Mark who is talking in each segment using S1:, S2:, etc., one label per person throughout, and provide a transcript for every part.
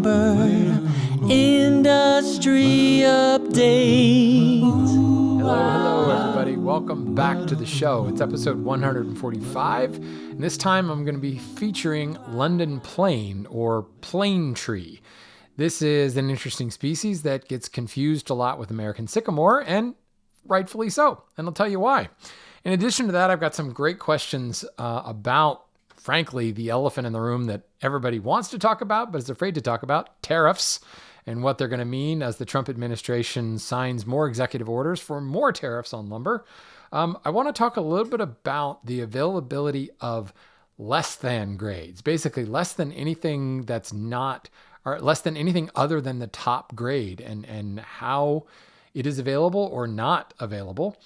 S1: lumber industry update.
S2: Hello, everybody. Welcome back to the show. It's episode 145, and this time I'm going to be featuring London plane or plane tree. This is an interesting species that gets confused a lot with American sycamore, and rightfully so, and I'll tell you why. In addition to that, I've got some great questions about, frankly, the elephant in the room that everybody wants to talk about but is afraid to talk about, tariffs, and what they're going to mean as the Trump administration signs more executive orders for more tariffs on lumber. I want to talk a little bit about the availability of less than grades, basically less than anything that's not, or less than anything other than the top grade, and how it is available or not available.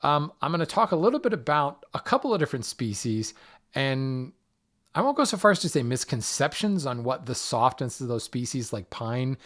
S2: I'm going to talk a little bit about a couple of different species, and I won't go so far as to say misconceptions on what the softness of those species like pine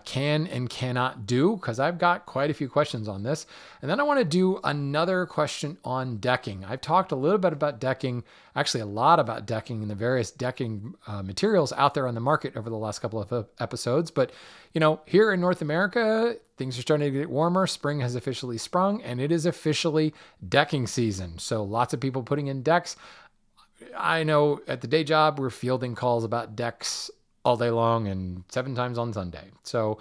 S2: can and cannot do, because I've got quite a few questions on this. And then I want to do another question on decking. I've talked a little bit about decking, actually a lot about decking and the various decking materials out there on the market over the last couple of episodes. But, you know, here in North America, things are starting to get warmer. Spring has officially sprung, and it is officially decking season. So lots of people putting in decks. I know at the day job, we're fielding calls about decks all day long and 7 times on Sunday. So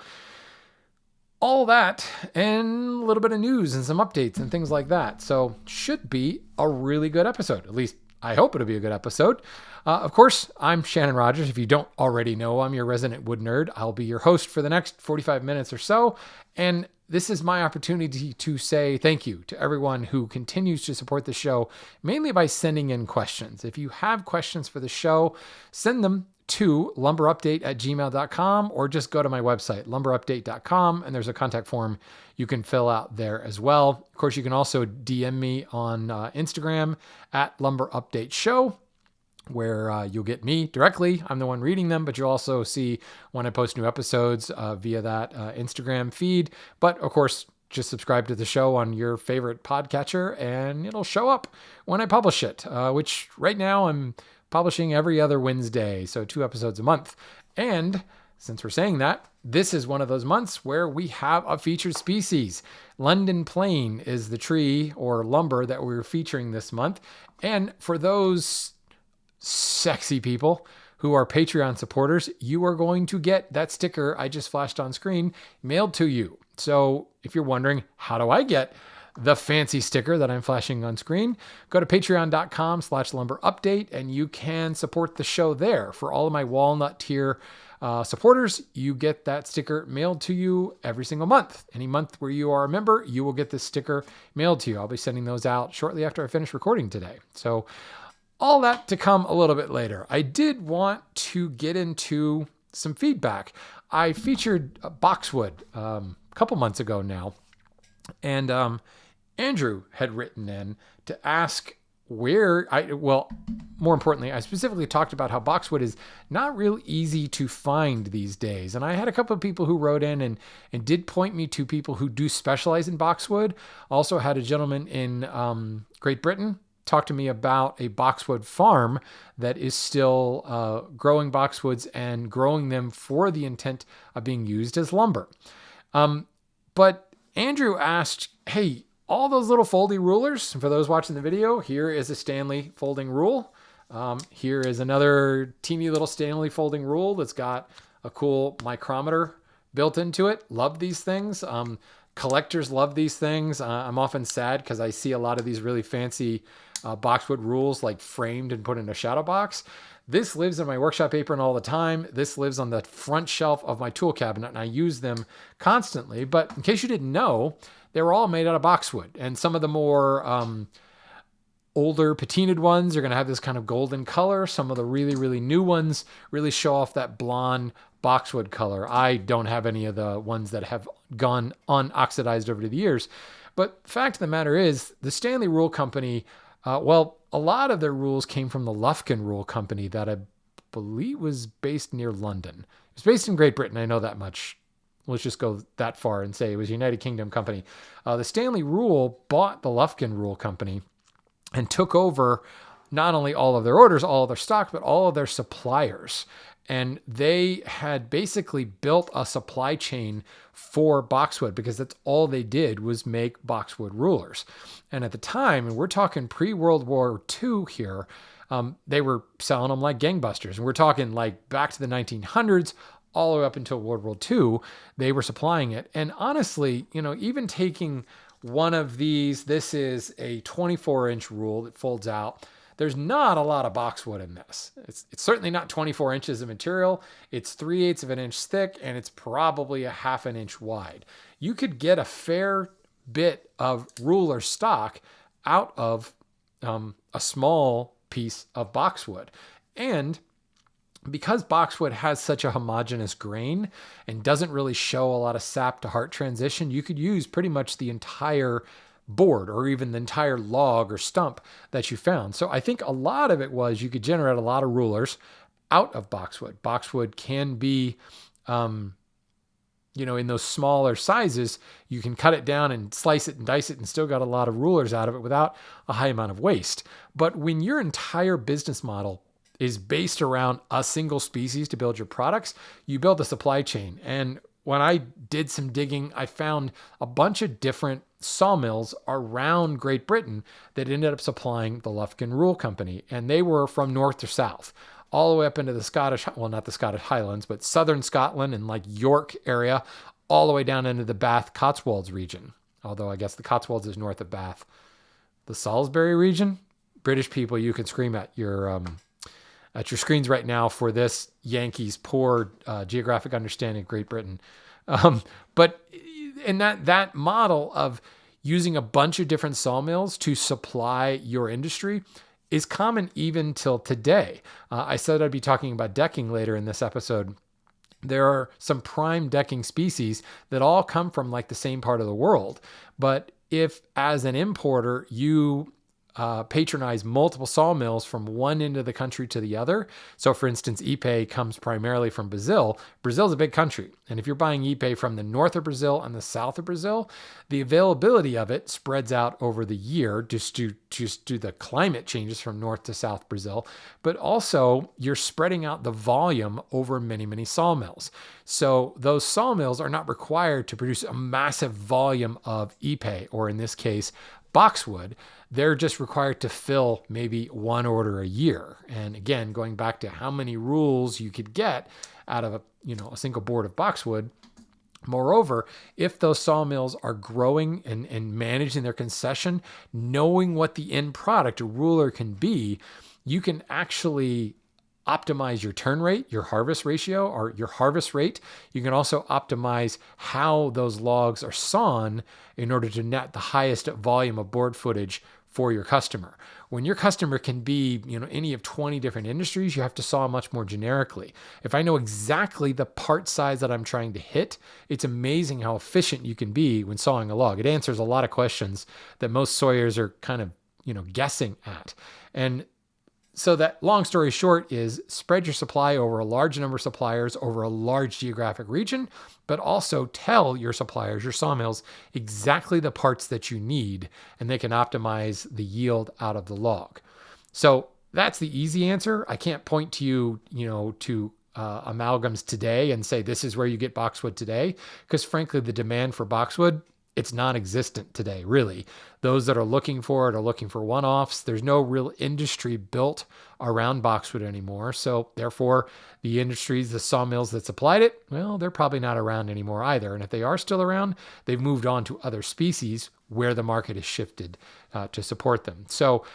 S2: all that and a little bit of news and some updates and things like that. So should be a really good episode. At least I hope it'll be a good episode. Of course, I'm Shannon Rogers. If you don't already know, I'm your resident wood nerd. I'll be your host for the next 45 minutes or so. And this is my opportunity to say thank you to everyone who continues to support the show, mainly by sending in questions. If you have questions for the show, send them to lumberupdate@gmail.com, or just go to my website, lumberupdate.com, and there's a contact form you can fill out there as well. Of course, you can also DM me on Instagram at lumberupdateshow, where you'll get me directly. I'm the one reading them, but you'll also see when I post new episodes via that Instagram feed. But of course, just subscribe to the show on your favorite podcatcher and it'll show up when I publish it, which right now I'm publishing every other Wednesday, so 2 episodes a month. And since we're saying that, this is one of those months where we have a featured species. London plane is the tree or lumber that we're featuring this month. And for those sexy people who are Patreon supporters, you are going to get that sticker I just flashed on screen mailed to you. So if you're wondering, how do I get the fancy sticker that I'm flashing on screen, go to patreon.com/lumberupdate and you can support the show there. For all of my walnut tier supporters, you get that sticker mailed to you every single month. Any month where you are a member, you will get this sticker mailed to you. I'll be sending those out shortly after I finish recording today. So all that to come a little bit later. I did want to get into some feedback. I featured Boxwood a couple months ago now, and Andrew had written in to ask more importantly, I specifically talked about how Boxwood is not real easy to find these days. And I had a couple of people who wrote in and did point me to people who do specialize in Boxwood. Also had a gentleman in Great Britain talk to me about a boxwood farm that is still growing boxwoods and growing them for the intent of being used as lumber. But Andrew asked, hey, all those little folding rulers, for those watching the video, here is a Stanley folding rule. Here is another teeny little Stanley folding rule that's got a cool micrometer built into it. Love these things. Collectors love these things. I'm often sad because I see a lot of these really fancy boxwood rules like framed and put in a shadow box. This lives in my workshop apron all the time. This lives on the front shelf of my tool cabinet, and I use them constantly. But in case you didn't know, they were all made out of boxwood. And some of the more older patinaed ones are going to have this kind of golden color. Some of the really, really new ones really show off that blonde boxwood color. I don't have any of the ones that have gone unoxidized over the years. But fact of the matter is, the Stanley Rule Company, a lot of their rules came from the Lufkin Rule Company that I believe was based near London. It was based in Great Britain, I know that much. Let's just go that far and say it was a United Kingdom company. The Stanley Rule bought the Lufkin Rule Company and took over not only all of their orders, all of their stock, but all of their suppliers. And they had basically built a supply chain for boxwood because that's all they did was make boxwood rulers. And at the time, and we're talking pre-World War II here, they were selling them like gangbusters. And we're talking like back to the 1900s, all the way up until World War II, they were supplying it. And honestly, even taking one of these, this is a 24-inch rule that folds out. There's not a lot of boxwood in this. It's certainly not 24 inches of material. It's 3/8 of an inch thick, and it's probably a 1/2 an inch wide. You could get a fair bit of ruler stock out of a small piece of boxwood. And because boxwood has such a homogeneous grain and doesn't really show a lot of sap to heart transition, you could use pretty much the entire board or even the entire log or stump that you found. So I think a lot of it was you could generate a lot of rulers out of boxwood. Boxwood can be, in those smaller sizes, you can cut it down and slice it and dice it and still got a lot of rulers out of it without a high amount of waste. But when your entire business model is based around a single species to build your products, you build a supply chain. And when I did some digging, I found a bunch of different sawmills around Great Britain that ended up supplying the Lufkin Rule Company. And they were from north to south, all the way up into the Scottish, well, not the Scottish Highlands, but southern Scotland and like York area, all the way down into the Bath Cotswolds region. Although I guess the Cotswolds is north of Bath. The Salisbury region? British people, you can scream at your screens right now for this Yankees' poor geographic understanding of Great Britain. But in that model of using a bunch of different sawmills to supply your industry is common even till today. I said I'd be talking about decking later in this episode. There are some prime decking species that all come from like the same part of the world. But if as an importer, you patronize multiple sawmills from one end of the country to the other. So for instance, Ipe comes primarily from Brazil. Brazil's a big country. And if you're buying Ipe from the north of Brazil and the south of Brazil, the availability of it spreads out over the year just due to the climate changes from north to south Brazil. But also you're spreading out the volume over many, many sawmills. So those sawmills are not required to produce a massive volume of Ipe, or in this case, boxwood. They're just required to fill maybe one order a year. And again, going back to how many rules you could get out of a single board of boxwood. Moreover, if those sawmills are growing and managing their concession, knowing what the end product, a ruler, can be, you can actually optimize your turn rate, your harvest ratio, or your harvest rate. You can also optimize how those logs are sawn in order to net the highest volume of board footage for your customer. When your customer can be, any of 20 different industries, you have to saw much more generically. If I know exactly the part size that I'm trying to hit, it's amazing how efficient you can be when sawing a log. It answers a lot of questions that most sawyers are kind of, guessing at. And so that long story short is spread your supply over a large number of suppliers over a large geographic region, but also tell your suppliers, your sawmills, exactly the parts that you need, and they can optimize the yield out of the log. So that's the easy answer. I can't point to you, to amalgams today and say this is where you get boxwood today, because frankly, the demand for boxwood, it's non-existent today, really. Those that are looking for it are looking for one-offs. There's no real industry built around boxwood anymore. So therefore, the industries, the sawmills that supplied it, well, they're probably not around anymore either. And if they are still around, they've moved on to other species where the market has shifted to support them. So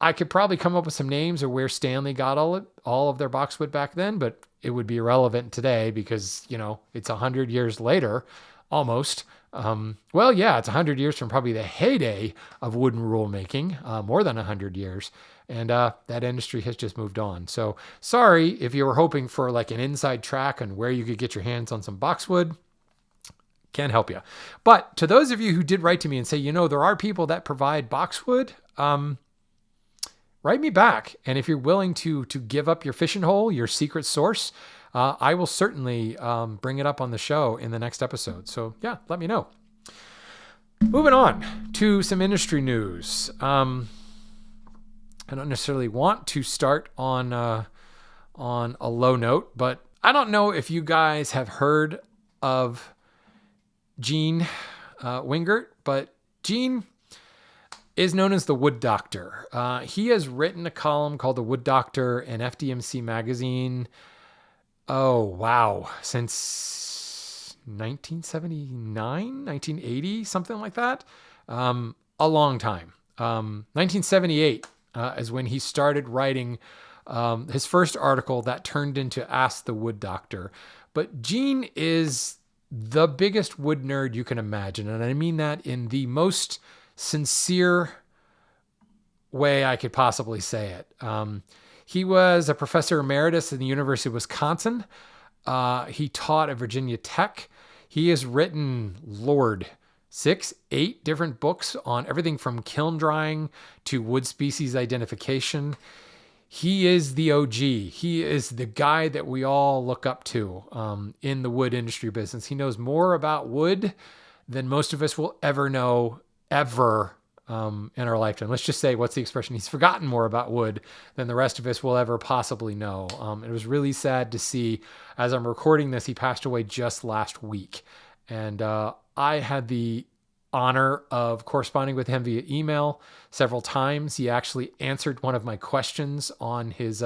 S2: I could probably come up with some names of where Stanley got all of their boxwood back then, but it would be irrelevant today because, it's 100 years later, almost. It's 100 years from probably the heyday of wooden rule making, more than 100 years. And that industry has just moved on. So sorry if you were hoping for like an inside track on where you could get your hands on some boxwood. Can't help you. But to those of you who did write to me and say, there are people that provide boxwood, write me back. And if you're willing to give up your fishing hole, your secret source, I will certainly bring it up on the show in the next episode. So yeah, let me know. Moving on to some industry news. I don't necessarily want to start on on a low note, but I don't know if you guys have heard of Gene Wengert, but Gene is known as the Wood Doctor. He has written a column called The Wood Doctor in FDMC magazine. Oh, wow. Since 1979, 1980, something like that. A long time. 1978 is when he started writing his first article that turned into Ask the Wood Doctor. But Gene is the biggest wood nerd you can imagine. And I mean that in the most sincere way I could possibly say it. He was a professor emeritus in the University of Wisconsin. He taught at Virginia Tech. He has written, Lord, 6, 8 different books on everything from kiln drying to wood species identification. He is the OG. He is the guy that we all look up to in the wood industry business. He knows more about wood than most of us will ever know, ever in our lifetime. Let's just say, what's the expression? He's forgotten more about wood than the rest of us will ever possibly know. It was really sad to see, as I'm recording this, he passed away just last week. And I had the honor of corresponding with him via email several times. He actually answered one of my questions on his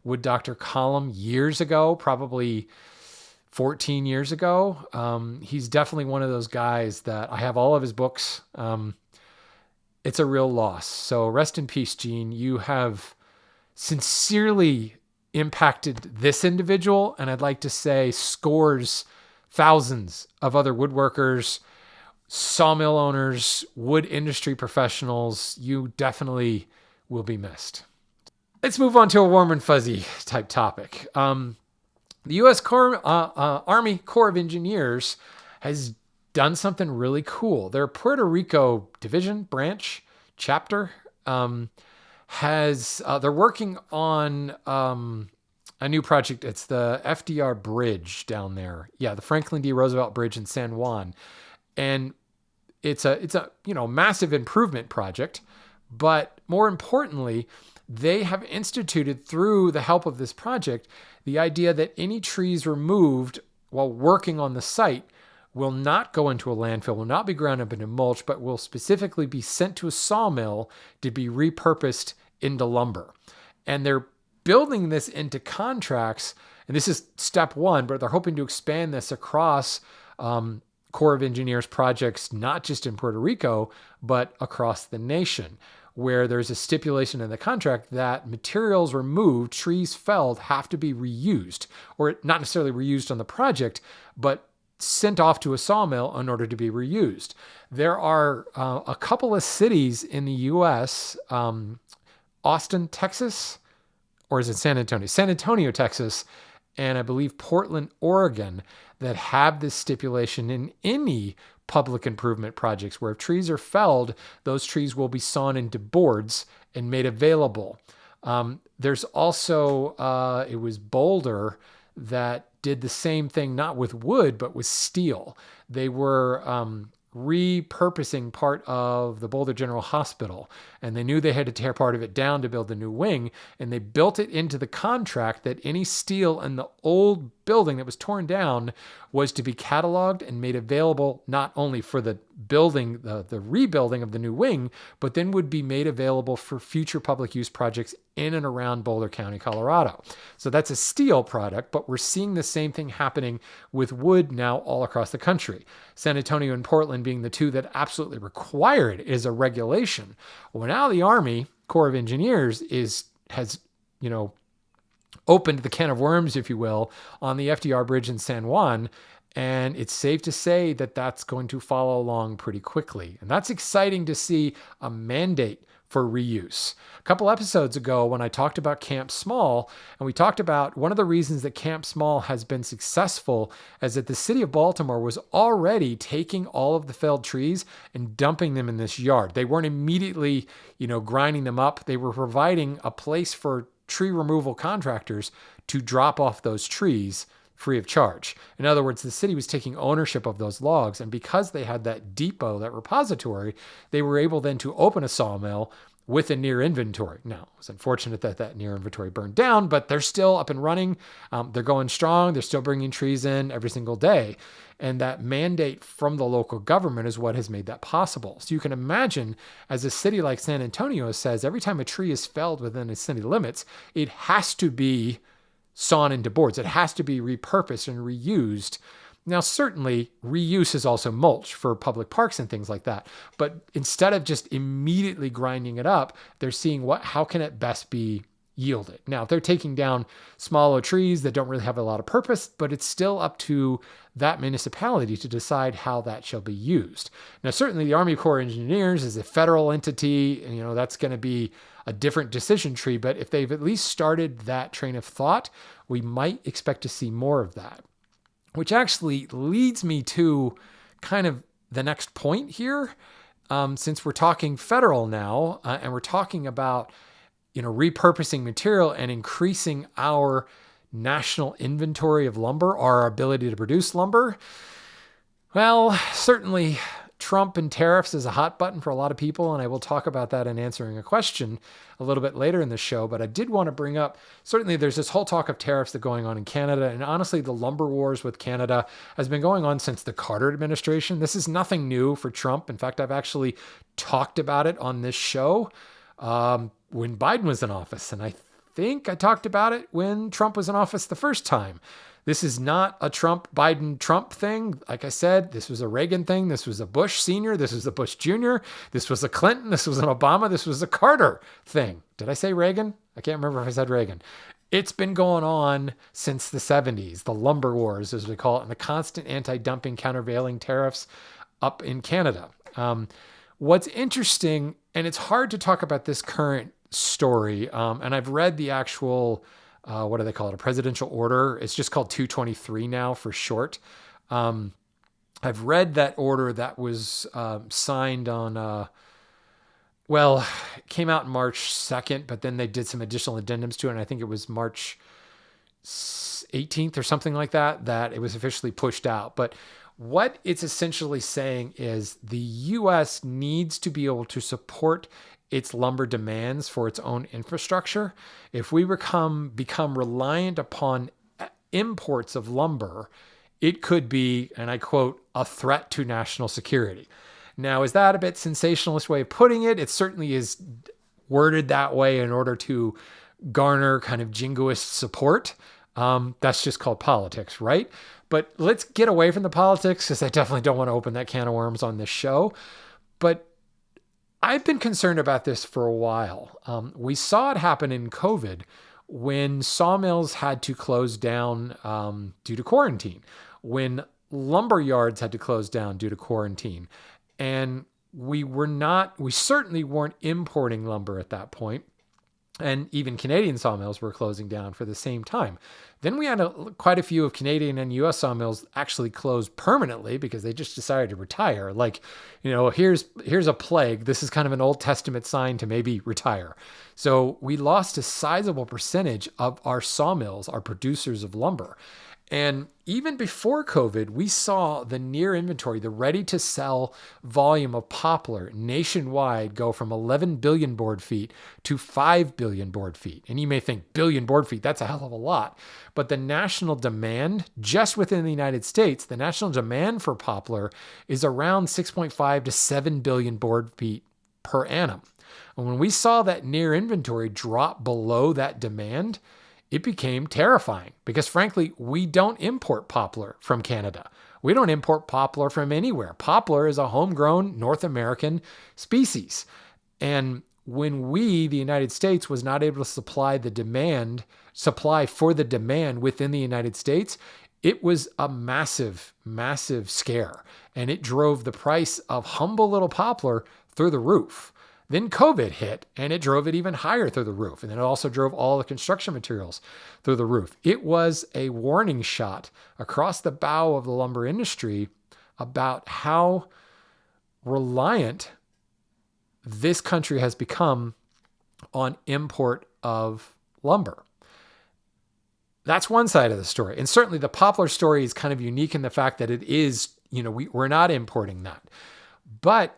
S2: Wood Doctor column years ago, probably 14 years ago. He's definitely one of those guys that I have all of his books. It's a real loss. So rest in peace, Gene. You have sincerely impacted this individual, and I'd like to say scores, thousands of other woodworkers, sawmill owners, wood industry professionals. You definitely will be missed. Let's move on to a warm and fuzzy type topic. The U.S. Army Corps of Engineers has done something really cool. Their Puerto Rico division, branch, chapter, they're working on a new project. It's the FDR Bridge down there. Yeah, the Franklin D. Roosevelt Bridge in San Juan. And it's a massive improvement project, but more importantly, they have instituted, through the help of this project, the idea that any trees removed while working on the site will not go into a landfill, will not be ground up into mulch, but will specifically be sent to a sawmill to be repurposed into lumber. And they're building this into contracts, and this is step one, but they're hoping to expand this across Corps of Engineers projects, not just in Puerto Rico, but across the nation, where there's a stipulation in the contract that materials removed, trees felled, have to be reused, or not necessarily reused on the project, but sent off to a sawmill in order to be reused. There are a couple of cities in the U.S., Austin, Texas, or is it San Antonio? San Antonio, Texas, and I believe Portland, Oregon, that have this stipulation in any public improvement projects, where if trees are felled, those trees will be sawn into boards and made available. There's also, it was Boulder that did the same thing, not with wood, but with steel. They were repurposing part of the Boulder General Hospital, and they knew they had to tear part of it down to build the new wing, and they built it into the contract that any steel in the old building that was torn down was to be cataloged and made available not only for the building, the rebuilding of the new wing, but then would be made available for future public use projects in and around Boulder County, Colorado. So that's a steel product, but we're seeing the same thing happening with wood now all across the country. San Antonio and Portland being the two that absolutely require it as a regulation. Well, now the Army Corps of Engineers has opened the can of worms, if you will, on the FDR Bridge in San Juan. And it's safe to say that that's going to follow along pretty quickly. And that's exciting to see a mandate for reuse. A couple episodes ago, when I talked about Camp Small, and we talked about one of the reasons that Camp Small has been successful is that the city of Baltimore was already taking all of the felled trees and dumping them in this yard. They weren't immediately, grinding them up. They were providing a place for tree removal contractors to drop off those trees free of charge. In other words, the city was taking ownership of those logs, and because they had that depot, that repository, they were able then to open a sawmill with a near inventory. Now, it was unfortunate that that near inventory burned down, but they're still up and running. They're going strong. They're still bringing trees in every single day. And that mandate from the local government is what has made that possible. So you can imagine, as a city like San Antonio says, every time a tree is felled within its city limits, it has to be sawn into boards. It has to be repurposed and reused. Now, certainly, reuse is also mulch for public parks and things like that. But instead of just immediately grinding it up, they're seeing how can it best be yielded. Now, they're taking down smaller trees that don't really have a lot of purpose, but it's still up to that municipality to decide how that shall be used. Now, certainly, the Army Corps of Engineers is a federal entity, and that's going to be a different decision tree. But if they've at least started that train of thought, we might expect to see more of that. Which actually leads me to kind of the next point here. Since we're talking federal now, and we're talking about, repurposing material and increasing our national inventory of lumber, our ability to produce lumber. Well, certainly Trump and tariffs is a hot button for a lot of people, and I will talk about that in answering a question a little bit later in the show. But I did want to bring up, certainly there's this whole talk of tariffs that's going on in Canada, and honestly, the lumber wars with Canada has been going on since the Carter administration. This is nothing new for Trump. In fact, I've actually talked about it on this show when Biden was in office, and I think I talked about it when Trump was in office the first time. This is not a Biden-Trump thing. Like I said, this was a Reagan thing. This was a Bush Sr. This was a Bush Jr. This was a Clinton. This was an Obama. This was a Carter thing. Did I say Reagan? I can't remember if I said Reagan. It's been going on since the 70s, the lumber wars, as we call it, and the constant anti-dumping, countervailing tariffs up in Canada. What's interesting, and it's hard to talk about this current story, and I've read the actual... what do they call it? A presidential order. It's just called 223 now for short. I've read that order that was signed on, it came out March 2nd, but then they did some additional addendums to it. And I think it was March 18th or something like that, that it was officially pushed out. But what it's essentially saying is the U.S. needs to be able to support its lumber demands for its own infrastructure. If we become reliant upon imports of lumber, it could be, and I quote, a threat to national security. Now, is that a bit sensationalist way of putting it? It certainly is worded that way in order to garner kind of jingoist support. That's just called politics, right? But let's get away from the politics, because I definitely don't want to open that can of worms on this show. But I've been concerned about this for a while. We saw it happen in COVID when sawmills had to close down due to quarantine, when lumber yards had to close down due to quarantine. And we certainly weren't importing lumber at that point. And even Canadian sawmills were closing down for the same time. Then we had quite a few of Canadian and U.S. sawmills actually close permanently because they just decided to retire. Like, here's a plague. This is kind of an Old Testament sign to maybe retire. So we lost a sizable percentage of our sawmills, our producers of lumber. And even before COVID, we saw the near inventory, the ready to sell volume of poplar nationwide go from 11 billion board feet to 5 billion board feet. And you may think billion board feet, that's a hell of a lot. But the national demand, just within the United States, the national demand for poplar is around 6.5 to 7 billion board feet per annum. And when we saw that near inventory drop below that demand, it became terrifying because, frankly, we don't import poplar from Canada. We don't import poplar from anywhere. Poplar is a homegrown North American species. And when the United States, was not able to supply for the demand within the United States, it was a massive, massive scare. And it drove the price of humble little poplar through the roof. Then COVID hit, and it drove it even higher through the roof. And then it also drove all the construction materials through the roof. It was a warning shot across the bow of the lumber industry about how reliant this country has become on import of lumber. That's one side of the story. And certainly the poplar story is kind of unique in the fact that it is, we're not importing that. But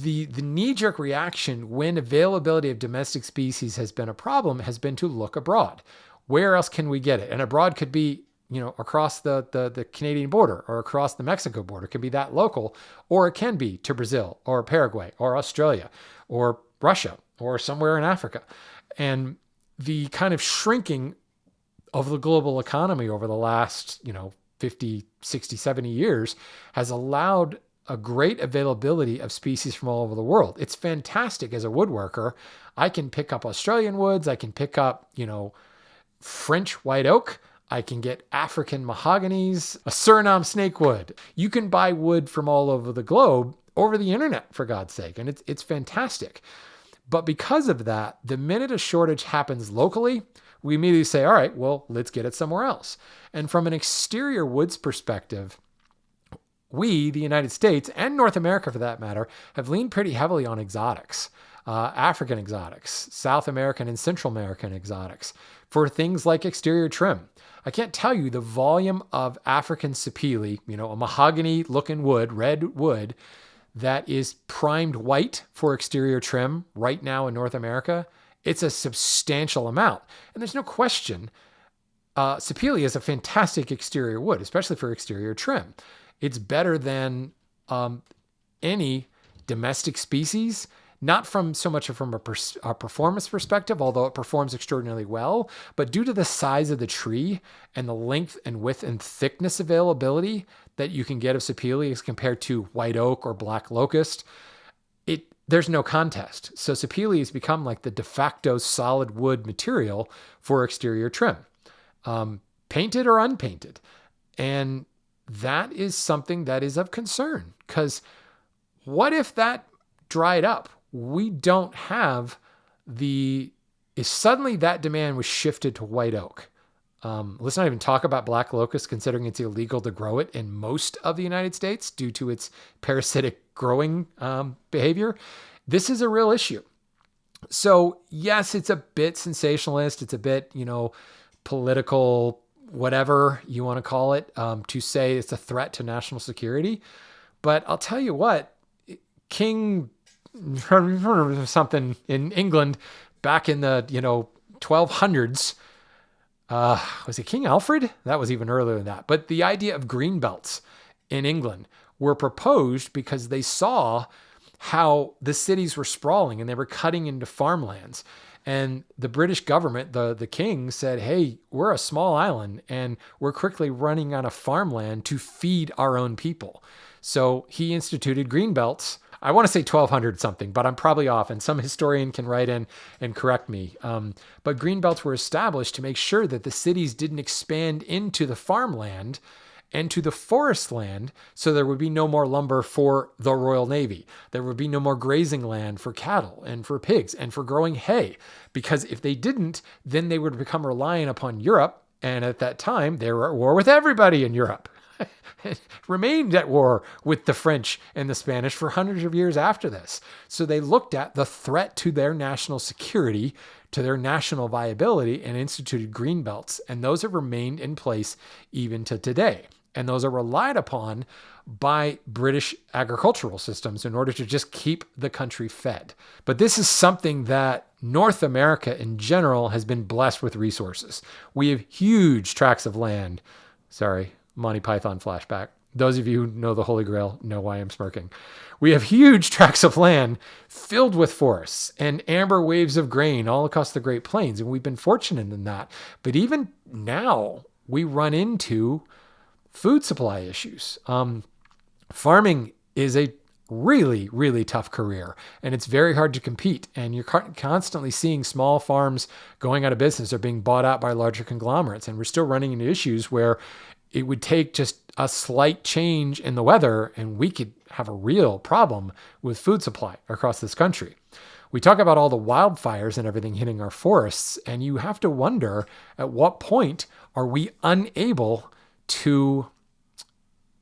S2: the knee-jerk reaction when availability of domestic species has been a problem has been to look abroad. Where else can we get it? And abroad could be, across the Canadian border or across the Mexico border. It can be that local, or it can be to Brazil or Paraguay or Australia or Russia or somewhere in Africa. And the kind of shrinking of the global economy over the last, 50, 60, 70 years has allowed a great availability of species from all over the world. It's fantastic as a woodworker. I can pick up Australian woods. I can pick up, French white oak. I can get African mahoganies, a Suriname snakewood. You can buy wood from all over the globe over the internet, for God's sake. And it's fantastic. But because of that, the minute a shortage happens locally, we immediately say, all right, well, let's get it somewhere else. And from an exterior woods perspective, we, the United States, and North America for that matter, have leaned pretty heavily on exotics, African exotics, South American and Central American exotics, for things like exterior trim. I can't tell you the volume of African sapele, a mahogany-looking wood, red wood, that is primed white for exterior trim right now in North America. It's a substantial amount. And there's no question, sapele is a fantastic exterior wood, especially for exterior trim. It's better than any domestic species, not from so much from a performance perspective, although it performs extraordinarily well, but due to the size of the tree and the length and width and thickness availability that you can get of sapele as compared to white oak or black locust, there's no contest. So sapele has become like the de facto solid wood material for exterior trim, painted or unpainted. And that is something that is of concern, because what if that dried up? We don't have if suddenly that demand was shifted to white oak. Let's not even talk about black locust, considering it's illegal to grow it in most of the United States due to its parasitic growing behavior. This is a real issue. So yes, it's a bit sensationalist. It's a bit, political, whatever you want to call it, to say it's a threat to national security. But I'll tell you what, King something in England back in the 1200s, was it King Alfred? That was even earlier than that. But the idea of green belts in England were proposed because they saw how the cities were sprawling and they were cutting into farmlands. And the British government, the king, said, hey, we're a small island and we're quickly running out of farmland to feed our own people. So he instituted green belts. I want to say 1200 something, but I'm probably off, and some historian can write in and correct me. But green belts were established to make sure that the cities didn't expand into the farmland and to the forest land, so there would be no more lumber for the Royal Navy. There would be no more grazing land for cattle and for pigs and for growing hay, because if they didn't, then they would become reliant upon Europe, and at that time, they were at war with everybody in Europe. Remained at war with the French and the Spanish for hundreds of years after this. So they looked at the threat to their national security, to their national viability, and instituted green belts. And those have remained in place even to today. And those are relied upon by British agricultural systems in order to just keep the country fed. But this is something that North America in general has been blessed with resources. We have huge tracts of land. Sorry, Monty Python flashback. Those of you who know the Holy Grail know why I'm smirking. We have huge tracts of land filled with forests and amber waves of grain all across the Great Plains, and we've been fortunate in that. But even now, we run into food supply issues. Farming is a really, really tough career, and it's very hard to compete. And you're constantly seeing small farms going out of business or being bought out by larger conglomerates. And we're still running into issues where it would take just a slight change in the weather and we could have a real problem with food supply across this country. We talk about all the wildfires and everything hitting our forests, and you have to wonder, at what point are we unable to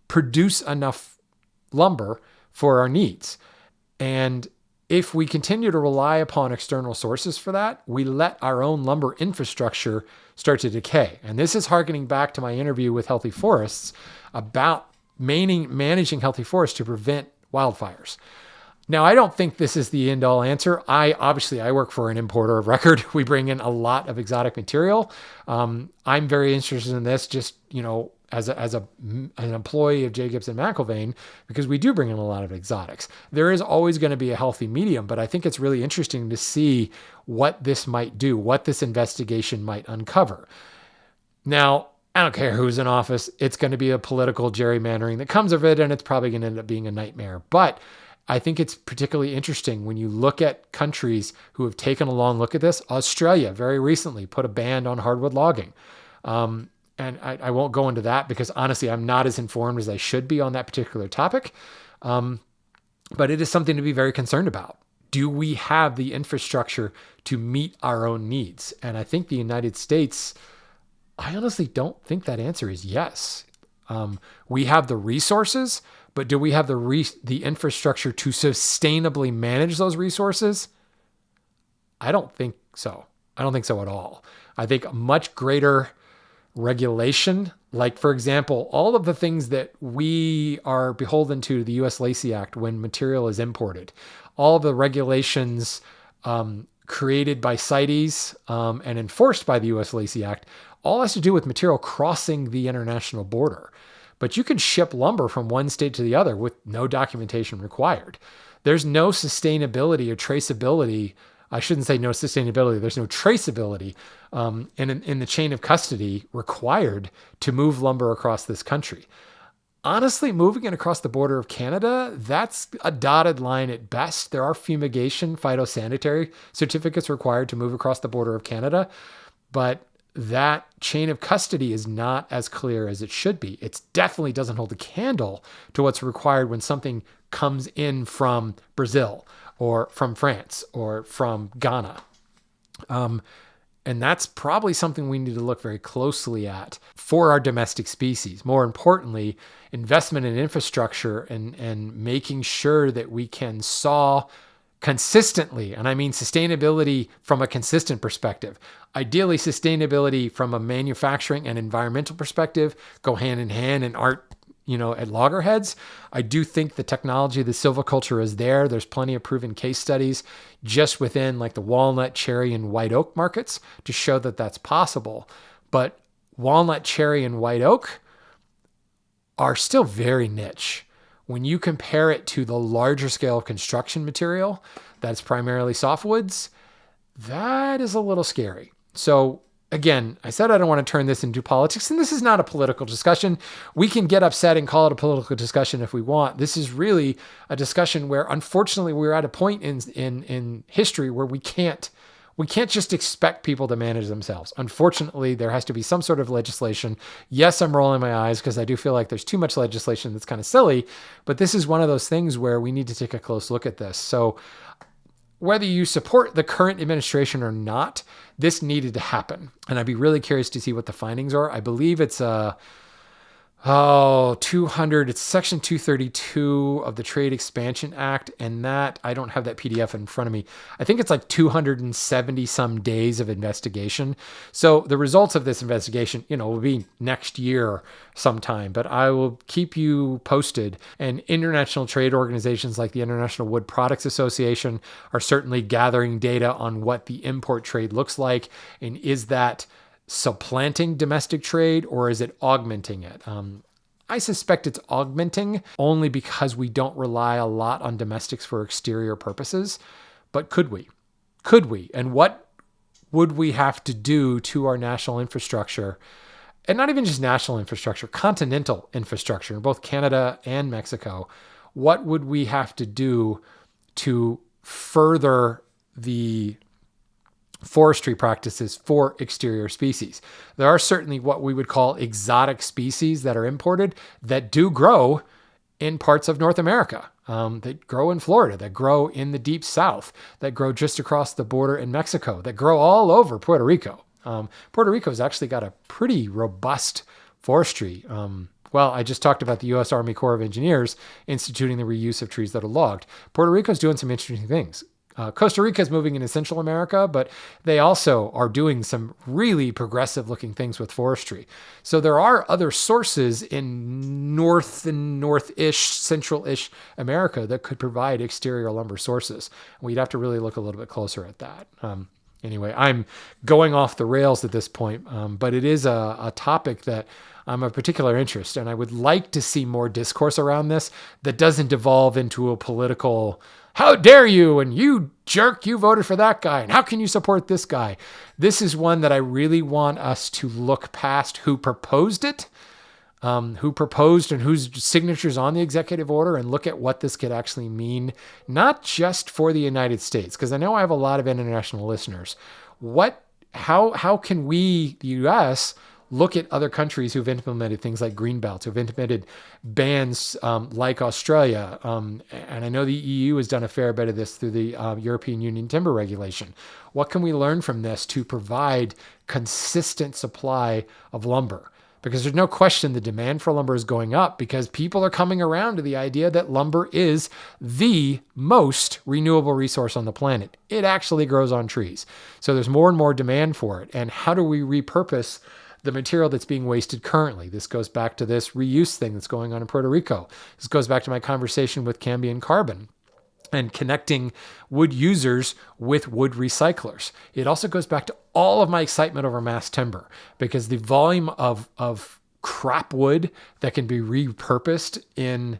S2: produce enough lumber for our needs? And if we continue to rely upon external sources for that, we let our own lumber infrastructure start to decay. And this is hearkening back to my interview with Healthy Forests about managing healthy forests to prevent wildfires. Now, I don't think this is the end all answer. I work for an importer of record. We bring in a lot of exotic material. I'm very interested in this, just, as an employee of J. Gibson McIlvaine, because we do bring in a lot of exotics. There is always going to be a healthy medium, but I think it's really interesting to see what this might do, what this investigation might uncover. Now, I don't care who's in office. It's going to be a political gerrymandering that comes of it, and it's probably going to end up being a nightmare. But I think it's particularly interesting when you look at countries who have taken a long look at this. Australia very recently put a ban on hardwood logging. And I won't go into that because honestly, I'm not as informed as I should be on that particular topic. But it is something to be very concerned about. Do we have the infrastructure to meet our own needs? And I think the United States, I honestly don't think that answer is yes. We have the resources, but do we have the infrastructure to sustainably manage those resources? I don't think so. I don't think so at all. I think much greater regulation, like, for example, all of the things that we are beholden to the U.S. Lacey Act when material is imported, all of the regulations created by CITES and enforced by the U.S. Lacey Act, all has to do with material crossing the international border. But you can ship lumber from one state to the other with no documentation required. There's no sustainability or traceability. I shouldn't say no sustainability. There's no traceability in the chain of custody required to move lumber across this country. Honestly, moving it across the border of Canada, that's a dotted line at best. There are fumigation, phytosanitary certificates required to move across the border of Canada, but that chain of custody is not as clear as it should be. It definitely doesn't hold a candle to what's required when something comes in from Brazil or from France or from Ghana. And that's probably something we need to look very closely at for our domestic species. More importantly, investment in infrastructure and making sure that we can saw consistently, and I mean sustainability from a consistent perspective. Ideally, sustainability from a manufacturing and environmental perspective go hand in hand and aren't, at loggerheads. I do think the technology, the silviculture is there. There's plenty of proven case studies just within like the walnut, cherry, and white oak markets to show that that's possible. But walnut, cherry, and white oak are still very niche. When you compare it to the larger scale of construction material, that's primarily softwoods, that is a little scary. So again, I said I don't want to turn this into politics, and this is not a political discussion. We can get upset and call it a political discussion if we want. This is really a discussion where, unfortunately, we're at a point in history where we can't just expect people to manage themselves. Unfortunately, there has to be some sort of legislation. Yes, I'm rolling my eyes because I do feel like there's too much legislation that's kind of silly, but this is one of those things where we need to take a close look at this. So whether you support the current administration or not, this needed to happen. And I'd be really curious to see what the findings are. I believe it's 200, it's section 232 of the Trade Expansion Act. And that, I don't have that PDF in front of me. I think it's like 270 some days of investigation. So the results of this investigation, will be next year sometime, but I will keep you posted. And international trade organizations like the International Wood Products Association are certainly gathering data on what the import trade looks like. And is that supplanting domestic trade or is it augmenting it? I suspect it's augmenting only because we don't rely a lot on domestics for exterior purposes. But could we? Could we? And what would we have to do to our national infrastructure? And not even just national infrastructure, continental infrastructure in both Canada and Mexico. What would we have to do to further the forestry practices for exterior species? There are certainly what we would call exotic species that are imported that do grow in parts of North America, that grow in Florida, that grow in the deep South, that grow just across the border in Mexico, that grow all over Puerto Rico. Puerto Rico's actually got a pretty robust forestry. I just talked about the U.S. Army Corps of Engineers instituting the reuse of trees that are logged. Puerto Rico's doing some interesting things. Costa Rica is moving into Central America, but they also are doing some really progressive looking things with forestry. So there are other sources in North and North-ish, Central-ish America that could provide exterior lumber sources. We'd have to really look a little bit closer at that. Anyway, I'm going off the rails at this point, but it is a topic that I'm of particular interest, and I would like to see more discourse around this that doesn't devolve into a political, how dare you, and you jerk, you voted for that guy, and how can you support this guy? This is one that I really want us to look past who proposed it, and whose signatures on the executive order, and look at what this could actually mean, not just for the United States, because I know I have a lot of international listeners. How can we, the U.S., look at other countries who've implemented things like green belts, who've implemented bans like Australia. And I know the EU has done a fair bit of this through the European Union timber regulation. What can we learn from this to provide consistent supply of lumber? Because there's no question the demand for lumber is going up because people are coming around to the idea that lumber is the most renewable resource on the planet. It actually grows on trees. So there's more and more demand for it. And how do we repurpose the material that's being wasted currently? This goes back to this reuse thing that's going on in Puerto Rico. This goes back to my conversation with Cambion Carbon and connecting wood users with wood recyclers. It also goes back to all of my excitement over mass timber, because the volume of crap wood that can be repurposed in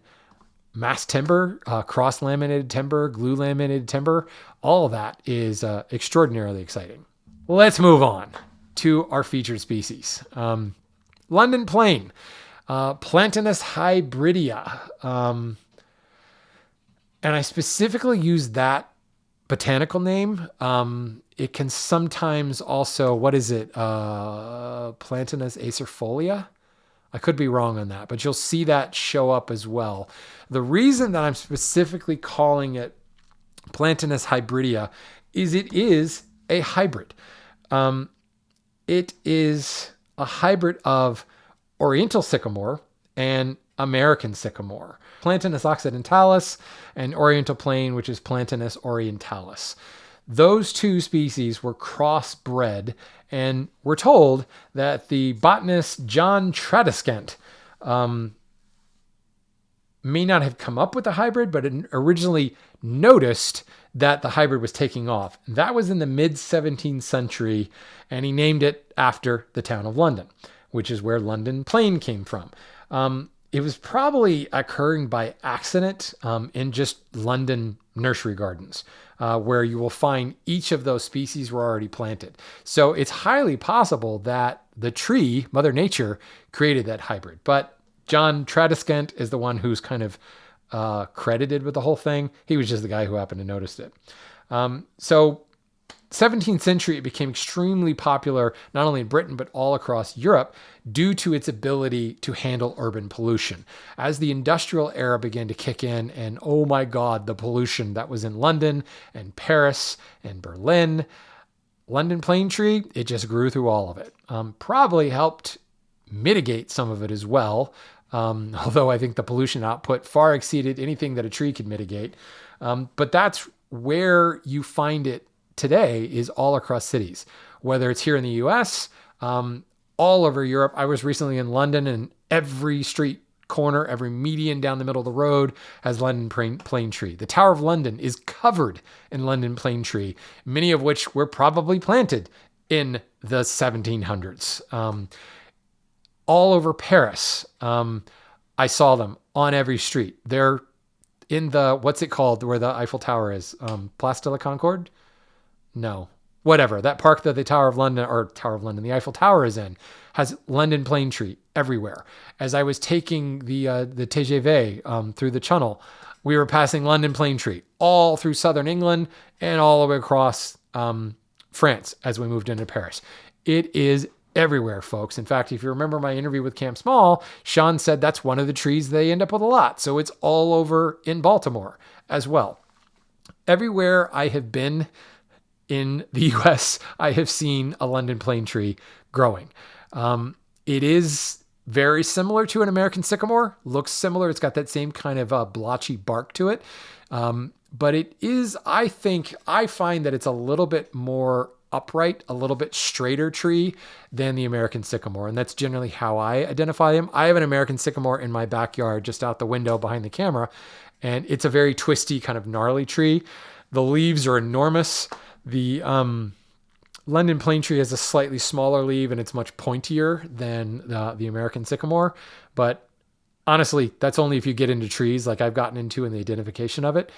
S2: mass timber, cross-laminated timber, glue-laminated timber, all of that is extraordinarily exciting. Let's move on to our featured species. London plane, Plantanus hybridia. And I specifically use that botanical name. It can sometimes also, Plantanus acerfolia? I could be wrong on that, but you'll see that show up as well. The reason that I'm specifically calling it Plantanus hybridia is it is a hybrid. It is a hybrid of Oriental sycamore and American sycamore. Plantanus occidentalis and Oriental plane, which is Plantanus orientalis. Those two species were crossbred, and we're told that the botanist John Tradescant may not have come up with the hybrid, but originally noticed that the hybrid was taking off. That was in the mid-17th century, and he named it after the town of London, which is where London plane came from. It was probably occurring by accident in just London nursery gardens, where you will find each of those species were already planted. So it's highly possible that the tree, Mother Nature, created that hybrid. But John Tradescant is the one who's kind of credited with the whole thing. He was just the guy who happened to notice it. So 17th century, it became extremely popular, not only in Britain, but all across Europe, due to its ability to handle urban pollution. As the industrial era began to kick in, and oh my God, the pollution that was in London and Paris and Berlin, London plane tree, it just grew through all of it. Probably helped mitigate some of it as well, although I think the pollution output far exceeded anything that a tree could mitigate. But that's where you find it today, is all across cities, whether it's here in the US, all over Europe. I was recently in London, and every street corner, every median down the middle of the road has London plane tree. The Tower of London is covered in London plane tree, many of which were probably planted in the 1700s. All over Paris, I saw them on every street. They're in the, what's it called, where the Eiffel Tower is? Place de la Concorde? No, whatever. That park that the the Eiffel Tower is in, has London plane tree everywhere. As I was taking the TGV through the Channel, we were passing London plane tree all through southern England and all the way across France as we moved into Paris. It is everywhere, folks. In fact, if you remember my interview with Camp Small, Sean said that's one of the trees they end up with a lot. So it's all over in Baltimore as well. Everywhere I have been in the US, I have seen a London plane tree growing. It is very similar to an American sycamore, looks similar. It's got that same kind of blotchy bark to it. But it is, I find that it's a little bit more upright, a little bit straighter tree than the American Sycamore. And that's generally how I identify them. I have an American Sycamore in my backyard, just out the window behind the camera. And it's a very twisty, kind of gnarly tree. The leaves are enormous. The London plane tree has a slightly smaller leaf and it's much pointier than the American Sycamore. But honestly, that's only if you get into trees like I've gotten into in the identification of it.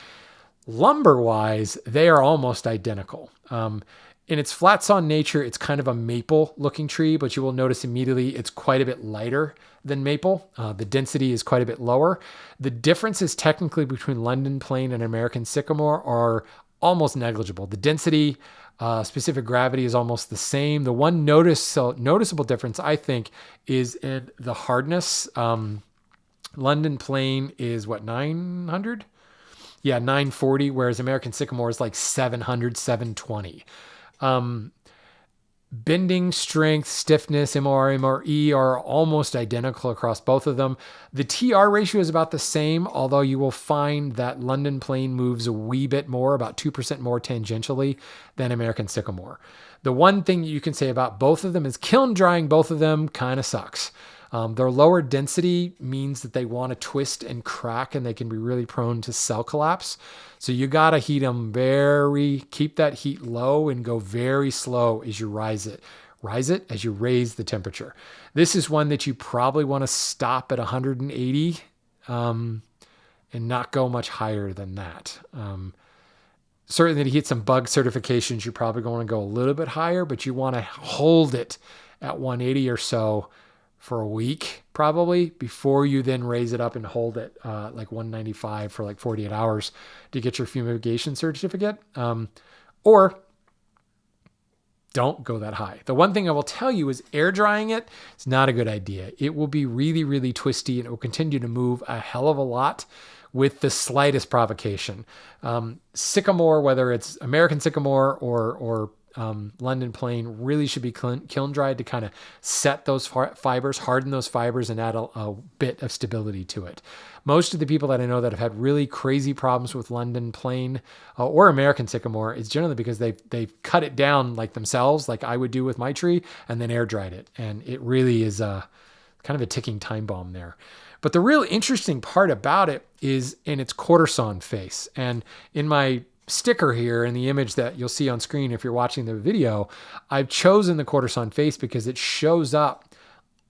S2: Lumber-wise, they are almost identical. In its flat sawn nature, it's kind of a maple-looking tree, but you will notice immediately it's quite a bit lighter than maple. The density is quite a bit lower. The differences technically between London plane and American Sycamore are almost negligible. The density, specific gravity is almost the same. The one noticeable difference, I think, is in the hardness. London plane is 900? Yeah, 940, whereas American Sycamore is like 700, 720. Bending, strength, stiffness, MOR, MRE are almost identical across both of them. The TR ratio is about the same, although you will find that London plane moves a wee bit more, about 2% more tangentially than American Sycamore. The one thing you can say about both of them is kiln drying both of them kind of sucks. Their lower density means that they want to twist and crack, and they can be really prone to cell collapse. So you got to heat them keep that heat low and go very slow as you rise it. Rise it as you raise the temperature. This is one that you probably want to stop at 180 and not go much higher than that. Certainly to hit some bug certifications, you're probably going to go a little bit higher, but you want to hold it at 180 or so for a week, probably, before you then raise it up and hold it like 195 for like 48 hours to get your fumigation certificate. Or don't go that high. The one thing I will tell you is air drying it is not a good idea. It will be really, really twisty, and it will continue to move a hell of a lot with the slightest provocation. Sycamore, whether it's American Sycamore or London plane, really should be kiln dried to kind of set those fibers, harden those fibers, and add a bit of stability to it. Most of the people that I know that have had really crazy problems with London plane or American Sycamore is generally because they've cut it down like themselves, like I would do with my tree, and then air dried it. And it really is kind of a ticking time bomb there. But the real interesting part about it is in its quartersawn face. And in my sticker here in the image that you'll see on screen if you're watching the video, I've chosen the quartersawn face because it shows up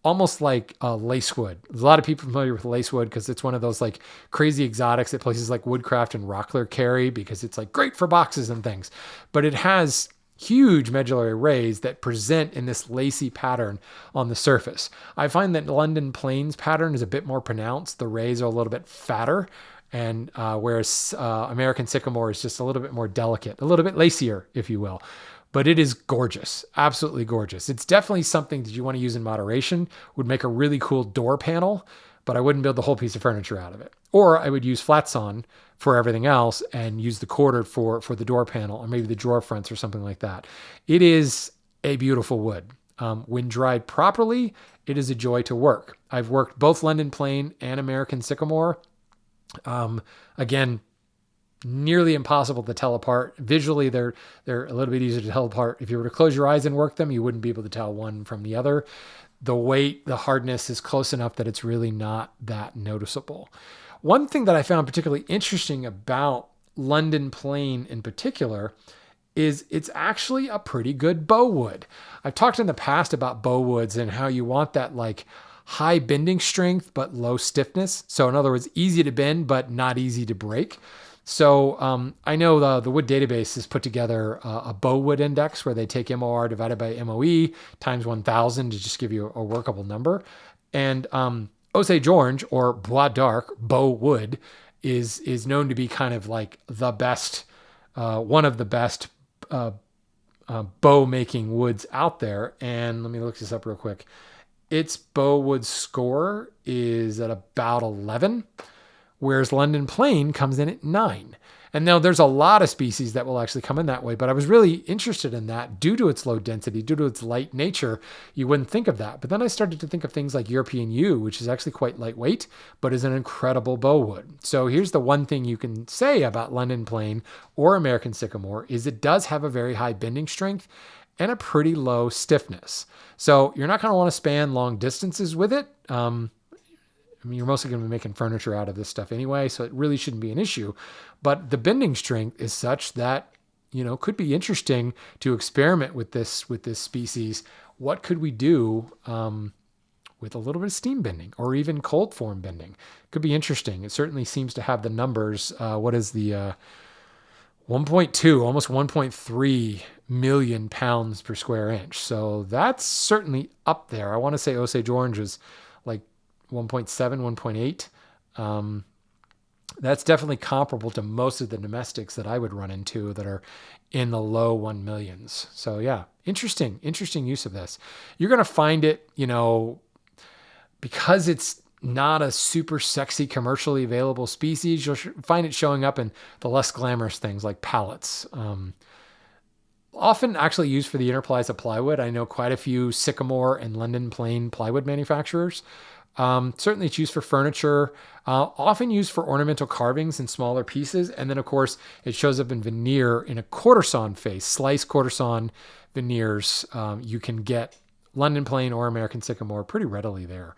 S2: almost like lacewood. There's a lot of people familiar with lacewood because it's one of those like crazy exotics that places like Woodcraft and Rockler carry because it's like great for boxes and things. But it has huge medullary rays that present in this lacy pattern on the surface. I find that London plane's pattern is a bit more pronounced. The rays are a little bit fatter. And whereas American Sycamore is just a little bit more delicate, a little bit lacier, if you will. But it is gorgeous, absolutely gorgeous. It's definitely something that you want to use in moderation. Would make a really cool door panel, but I wouldn't build the whole piece of furniture out of it. Or I would use flat sawn for everything else and use the quarter for the door panel, or maybe the drawer fronts or something like that. It is a beautiful wood. When dried properly, it is a joy to work. I've worked both London plane and American Sycamore. Again, nearly impossible to tell apart. Visually, they're a little bit easier to tell apart. If you were to close your eyes and work them, you wouldn't be able to tell one from the other. The weight, the hardness is close enough that it's really not that noticeable. One thing that I found particularly interesting about London plane in particular is it's actually a pretty good bow wood. I've talked in the past about bow woods and how you want that like high bending strength, but low stiffness. So in other words, easy to bend, but not easy to break. So I know the Wood Database has put together a bow wood index where they take MOR divided by MOE times 1,000 to just give you a workable number. And Osage orange or Bois d'Arc, bow wood, is known to be kind of like the best, one of the best bow making woods out there. And let me look this up real quick. Its bow wood score is at about 11, whereas London plane comes in at 9. And now there's a lot of species that will actually come in that way, but I was really interested in that due to its low density, due to its light nature. You wouldn't think of that. But then I started to think of things like European yew, which is actually quite lightweight, but is an incredible bowwood. So here's the one thing you can say about London plane or American sycamore is it does have a very high bending strength and a pretty low stiffness. So you're not going to want to span long distances with it. You're mostly going to be making furniture out of this stuff anyway, so it really shouldn't be an issue. But the bending strength is such that, could be interesting to experiment with this species. What could we do with a little bit of steam bending or even cold form bending? Could be interesting. It certainly seems to have the numbers. What is the 1.2, almost 1.3 million pounds per square inch. So that's certainly up there. I want to say Osage orange is like 1.7, 1.8. That's definitely comparable to most of the domestics that I would run into that are in the low 1 millions. So yeah, interesting use of this. You're going to find it, because it's not a super sexy commercially available species, you'll find it showing up in the less glamorous things like pallets. Often actually used for the interplies of plywood. I know quite a few sycamore and London plane plywood manufacturers. Certainly it's used for furniture, often used for ornamental carvings in smaller pieces. And then of course it shows up in veneer in a quartersawn face, sliced quartersawn veneers. You can get London plane or American sycamore pretty readily there.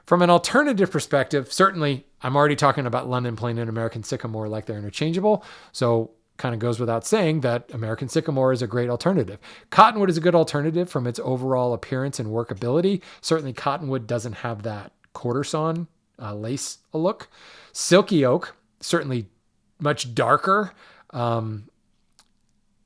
S2: From an alternative perspective, certainly I'm already talking about London plane and American sycamore like they're interchangeable. So kind of goes without saying that American sycamore is a great alternative. Cottonwood is a good alternative from its overall appearance and workability. Certainly cottonwood doesn't have that quartersawn lace look. Silky oak, certainly much darker.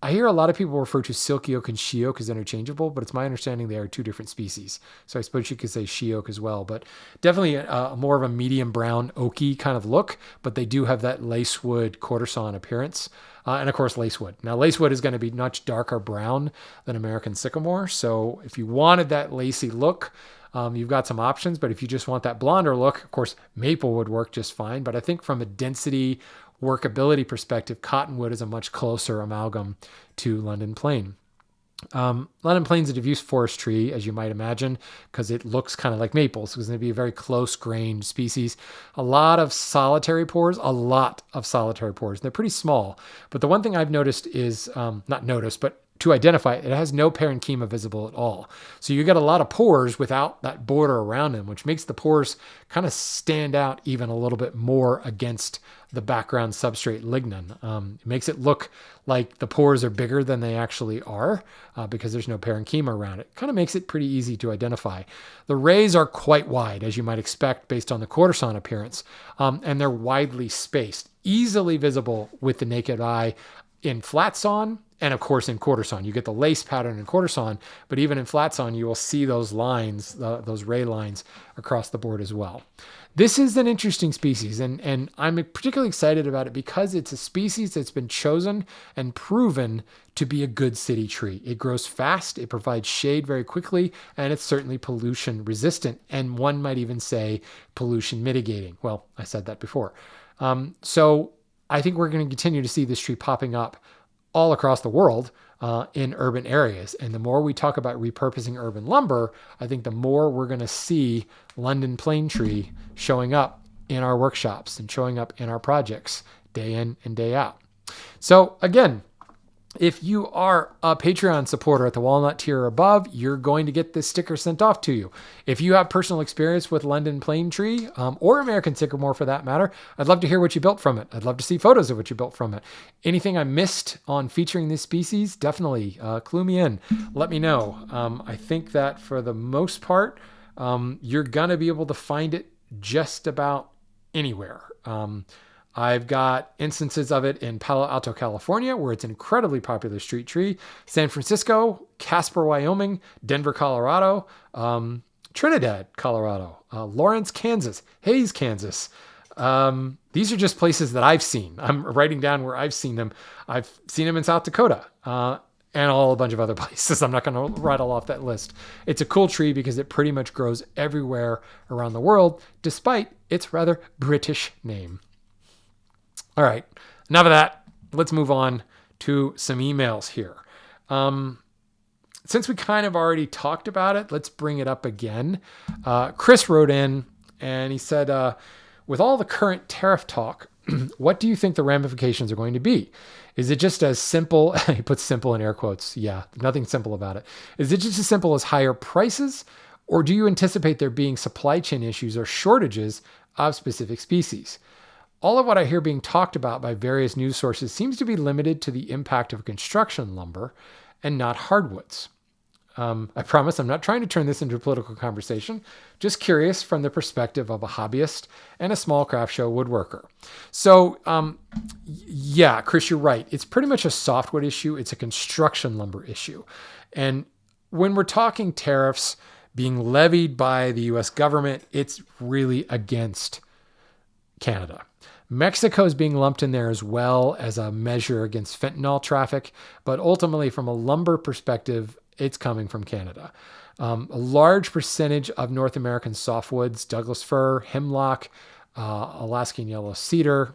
S2: I hear a lot of people refer to silky oak and she oak as interchangeable, but it's my understanding they are two different species. So I suppose you could say she oak as well, but definitely more of a medium brown oaky kind of look, but they do have that lacewood quartersawn appearance. And of course, lacewood. Now, lacewood is going to be much darker brown than American sycamore. So if you wanted that lacy look, you've got some options, but if you just want that blonder look, of course, maple would work just fine. But I think from a density workability perspective, cottonwood is a much closer amalgam to London plane. London plane is a diffuse forest tree, as you might imagine, because it looks kind of like maples. It's going to be a very close-grained species. A lot of solitary pores. They're pretty small. But the one thing I've noticed is, not noticed, but to identify it, it has no parenchyma visible at all. So you get a lot of pores without that border around them, which makes the pores kind of stand out even a little bit more against the background substrate lignin. It makes it look like the pores are bigger than they actually are because there's no parenchyma around it. Kind of makes it pretty easy to identify. The rays are quite wide, as you might expect based on the quartersawn appearance, and they're widely spaced, easily visible with the naked eye in flat sawn. And of course, in quartersawn, you get the lace pattern in quartersawn, but even in flat sawn, you will see those lines, those ray lines across the board as well. This is an interesting species, and I'm particularly excited about it because it's a species that's been chosen and proven to be a good city tree. It grows fast, it provides shade very quickly, and it's certainly pollution resistant, and one might even say pollution mitigating. Well, I said that before. So I think we're going to continue to see this tree popping up all across the world in urban areas. And the more we talk about repurposing urban lumber, I think the more we're going to see London plane tree showing up in our workshops and showing up in our projects day in and day out. So again, if you are a Patreon supporter at the walnut tier or above, you're going to get this sticker sent off to you. If you have personal experience with London plane tree or American sycamore for that matter, I'd love to hear what you built from it. I'd love to see photos of what you built from it. Anything I missed on featuring this species, definitely clue me in. Let me know. I think that for the most part, you're going to be able to find it just about anywhere. I've got instances of it in Palo Alto, California, where it's an incredibly popular street tree. San Francisco, Casper, Wyoming, Denver, Colorado, Trinidad, Colorado, Lawrence, Kansas, Hayes, Kansas. These are just places that I've seen. I'm writing down where I've seen them. I've seen them in South Dakota and a bunch of other places. I'm not going to rattle off that list. It's a cool tree because it pretty much grows everywhere around the world, despite its rather British name. All right, enough of that. let's move on to some emails here. Since we kind of already talked about it, let's bring it up again. Chris wrote in and he said, with all the current tariff talk, what do you think the ramifications are going to be? Is it just as simple? He puts simple in air quotes. Yeah, nothing simple about it. Is it just as simple as higher prices? Or do you anticipate there being supply chain issues or shortages of specific species? All of what I hear being talked about by various news sources seems to be limited to the impact of construction lumber and not hardwoods. I promise I'm not trying to turn this into a political conversation, just curious from the perspective of a hobbyist and a small craft show woodworker. So, yeah, Chris, you're right. It's pretty much a softwood issue. It's a construction lumber issue. And when we're talking tariffs being levied by the US government, it's really against Canada. Mexico is being lumped in there as well as a measure against fentanyl traffic, but ultimately from a lumber perspective, it's coming from Canada. A large percentage of North American softwoods, Douglas fir, hemlock, Alaskan yellow cedar,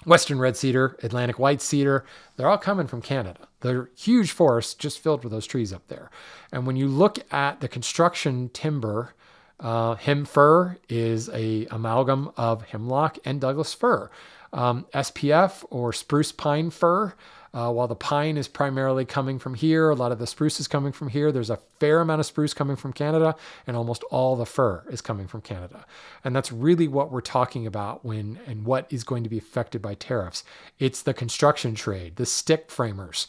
S2: Western red cedar, Atlantic white cedar, they're all coming from Canada. They're huge forests just filled with those trees up there. And when you look at the construction timber, hem fir is a amalgam of hemlock and Douglas fir. SPF or spruce pine fir, while the pine is primarily coming from here, a lot of the spruce is coming from here. There's a fair amount of spruce coming from Canada, and almost all the fir is coming from Canada. And that's really what we're talking about and what is going to be affected by tariffs. It's the construction trade, the stick framers,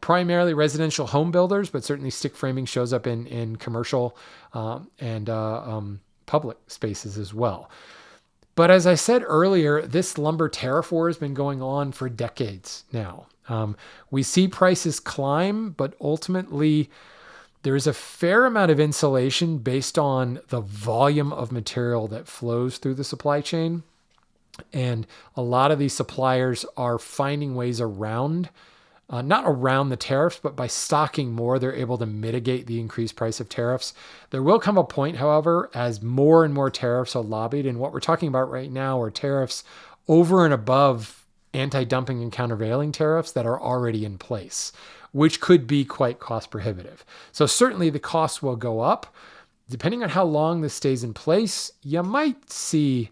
S2: primarily residential home builders, but certainly stick framing shows up in commercial and public spaces as well. But as I said earlier, this lumber tariff war has been going on for decades now. We see prices climb, but ultimately there is a fair amount of insulation based on the volume of material that flows through the supply chain. And a lot of these suppliers are finding ways around, not around the tariffs, but by stocking more, they're able to mitigate the increased price of tariffs. There will come a point, however, as more and more tariffs are lobbied. And what we're talking about right now are tariffs over and above anti-dumping and countervailing tariffs that are already in place, which could be quite cost prohibitive. So certainly the costs will go up. Depending on how long this stays in place, you might see.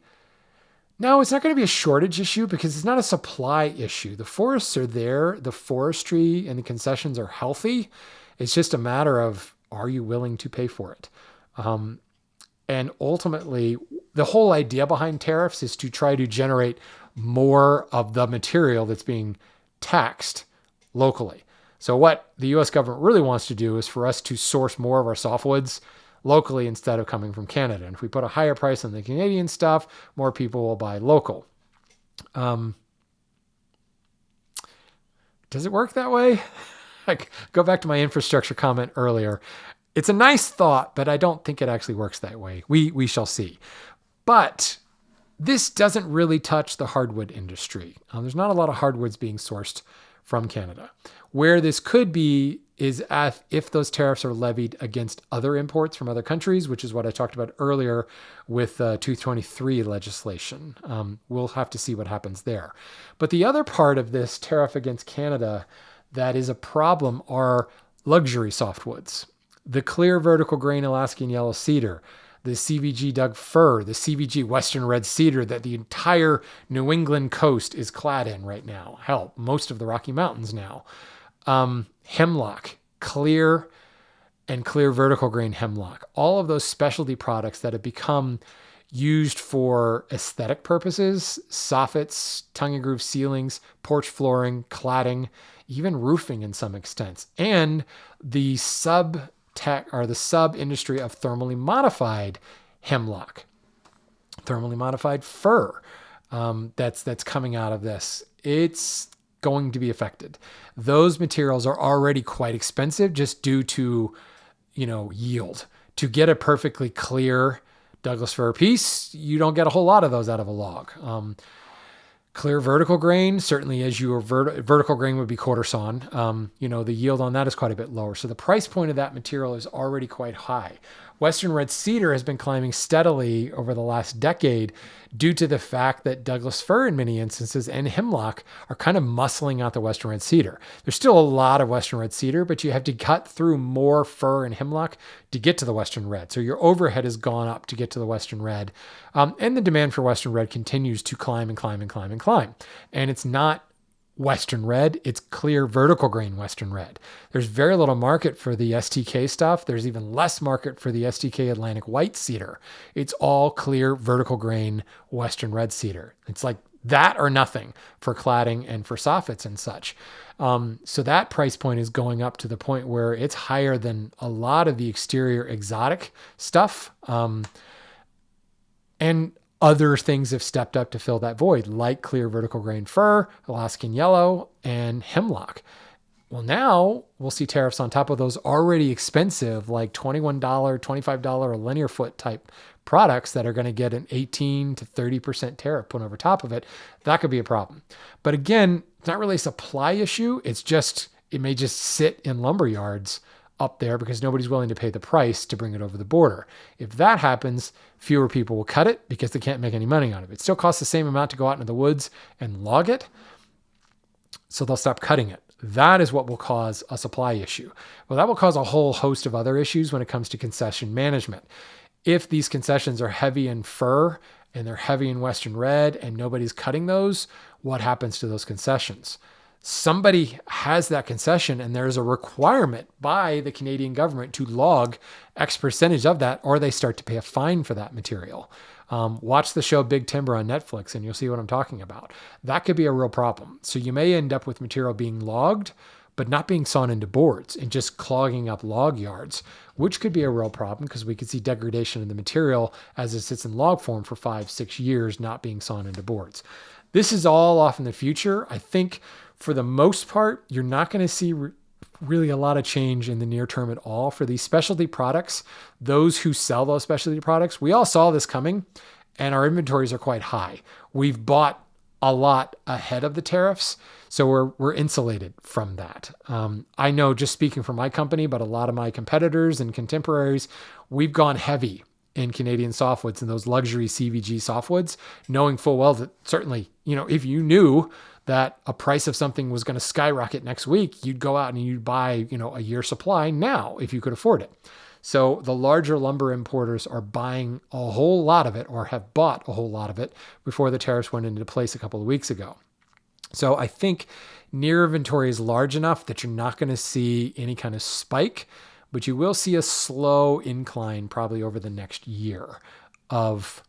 S2: No, it's not going to be a shortage issue because it's not a supply issue. The forests are there. The forestry and the concessions are healthy. It's just a matter of, are you willing to pay for it? And ultimately, the whole idea behind tariffs is to try to generate more of the material that's being taxed locally. So what the US government really wants to do is for us to source more of our softwoods locally instead of coming from Canada. And if we put a higher price on the Canadian stuff, more people will buy local. Does it work that way? Go back to my infrastructure comment earlier. It's a nice thought, but I don't think it actually works that way. We shall see. But this doesn't really touch the hardwood industry. There's not a lot of hardwoods being sourced from Canada. Where this could be is if those tariffs are levied against other imports from other countries, which is what I talked about earlier with 223 legislation. We'll have to see what happens there. But the other part of this tariff against Canada that is a problem are luxury softwoods. The clear vertical grain Alaskan yellow cedar, the CVG Doug fir, the CVG Western red cedar that the entire New England coast is clad in right now. Hell, most of the Rocky Mountains now. Hemlock, clear and clear vertical grain hemlock. All of those specialty products that have become used for aesthetic purposes, soffits, tongue and groove ceilings, porch flooring, cladding, even roofing in some extents, and the sub industry of thermally modified hemlock, thermally modified fir, that's coming out of this. It's going to be affected. Those materials are already quite expensive just due to, yield. To get a perfectly clear Douglas fir piece, you don't get a whole lot of those out of a log. Clear vertical grain, certainly as your vertical grain would be quartersawn, the yield on that is quite a bit lower. So the price point of that material is already quite high. Western red cedar has been climbing steadily over the last decade due to the fact that Douglas fir in many instances and hemlock are kind of muscling out the Western red cedar. There's still a lot of Western red cedar, but you have to cut through more fir and hemlock to get to the Western red. So your overhead has gone up to get to the Western red. And the demand for Western red continues to climb and climb and climb and climb. And it's not Western red, it's clear vertical grain Western red. There's very little market for the STK stuff. There's even less market for the STK Atlantic white cedar. It's all clear vertical grain Western red cedar. It's like that or nothing for cladding and for soffits and such. So that price point is going up to the point where it's higher than a lot of the exterior exotic stuff. And other things have stepped up to fill that void, like clear vertical grain fir, Alaskan yellow, and hemlock. Well, now we'll see tariffs on top of those already expensive, like $21, $25 a linear foot type products that are going to get an 18 to 30% tariff put over top of it. That could be a problem. But again, it's not really a supply issue. It may just sit in lumber yards up there because nobody's willing to pay the price to bring it over the border. If that happens, fewer people will cut it because they can't make any money on it. It still costs the same amount to go out into the woods and log it, so they'll stop cutting it. That is what will cause a supply issue. Well, that will cause a whole host of other issues when it comes to concession management. If these concessions are heavy in fir and they're heavy in Western red and nobody's cutting those, what happens to those concessions? Somebody has that concession and there's a requirement by the Canadian government to log X percentage of that, or they start to pay a fine for that material. Watch the show Big Timber on Netflix and you'll see what I'm talking about. That could be a real problem. So you may end up with material being logged, but not being sawn into boards and just clogging up log yards, which could be a real problem because we could see degradation of the material as it sits in log form for 5-6 years, not being sawn into boards. This is all off in the future. I think for the most part, you're not going to see really a lot of change in the near term at all for these specialty products. Those who sell those specialty products, we all saw this coming and our inventories are quite high. We've bought a lot ahead of the tariffs, so we're insulated from that. I know, just speaking for my company, but a lot of my competitors and contemporaries, we've gone heavy in Canadian softwoods and those luxury CVG softwoods, knowing full well that certainly, if you knew that a price of something was going to skyrocket next week, you'd go out and you'd buy, a year supply now if you could afford it. So the larger lumber importers are buying a whole lot of it, or have bought a whole lot of it before the tariffs went into place a couple of weeks ago. So I think near inventory is large enough that you're not going to see any kind of spike, but you will see a slow incline probably over the next year of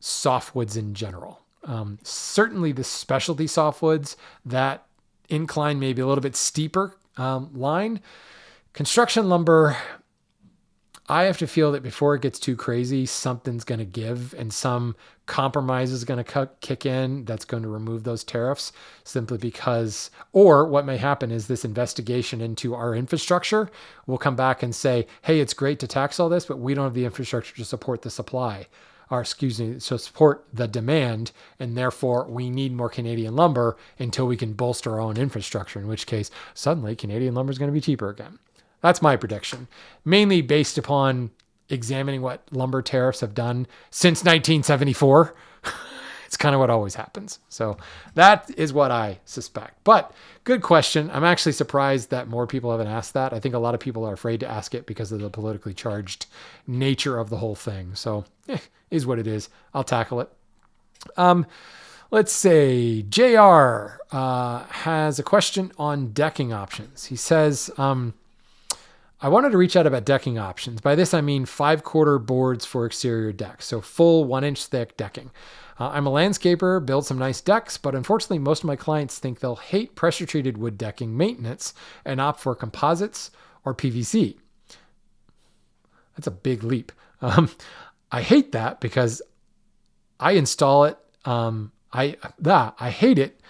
S2: softwoods in general. Certainly the specialty softwoods, that incline may be a little bit steeper line. Construction lumber, I have to feel that before it gets too crazy, something's going to give and some compromise is going to kick in that's going to remove those tariffs simply because, or what may happen is this investigation into our infrastructure will come back and say, hey, it's great to tax all this, but we don't have the infrastructure to support the supply. To support the demand, and therefore we need more Canadian lumber until we can bolster our own infrastructure, in which case suddenly Canadian lumber is going to be cheaper again. That's my prediction, mainly based upon examining what lumber tariffs have done since 1974. It's kind of what always happens. So that is what I suspect. But good question. I'm actually surprised that more people haven't asked that. I think a lot of people are afraid to ask it because of the politically charged nature of the whole thing. So is what it is. I'll tackle it. Let's say JR has a question on decking options. He says, I wanted to reach out about decking options. By this, I mean 5/4 boards for exterior decks. So full 1-inch thick decking. I'm a landscaper, build some nice decks, but unfortunately, most of my clients think they'll hate pressure-treated wood decking maintenance and opt for composites or PVC. That's a big leap. I hate that because I install it. I hate it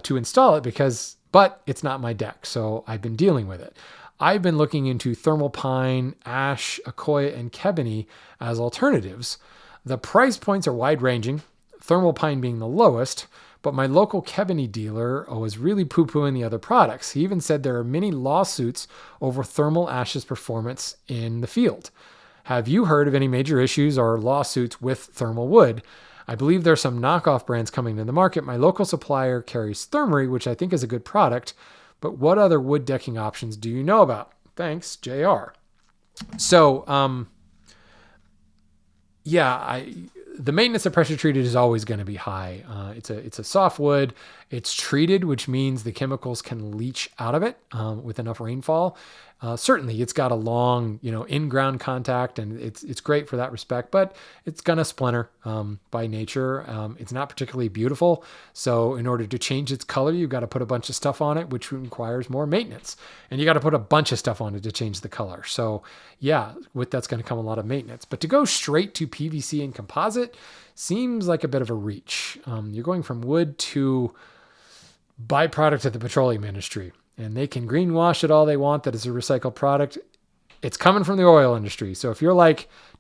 S2: to install it but it's not my deck, so I've been dealing with it. I've been looking into thermal pine, ash, acacia, and kebony as alternatives. The price points are wide-ranging, thermal pine being the lowest, but my local Cabinetry dealer was really poo-pooing the other products. He even said there are many lawsuits over thermal ash's performance in the field. Have you heard of any major issues or lawsuits with thermal wood? I believe there are some knockoff brands coming to the market. My local supplier carries Thermery, which I think is a good product, but what other wood decking options do you know about? Thanks, JR. So, the maintenance of pressure treated is always going to be high. It's a soft wood. It's treated, which means the chemicals can leach out of it with enough rainfall. Certainly, it's got a long, in-ground contact, and it's great for that respect. But it's gonna splinter by nature. It's not particularly beautiful. So, in order to change its color, you've got to put a bunch of stuff on it, which requires more maintenance. And you got to put a bunch of stuff on it to change the color. So, yeah, with that's going to come a lot of maintenance. But to go straight to PVC and composite seems like a bit of a reach. You're going from wood to byproduct of the petroleum industry. And they can greenwash it all they want that it's a recycled product. It's coming from the oil industry. So if you're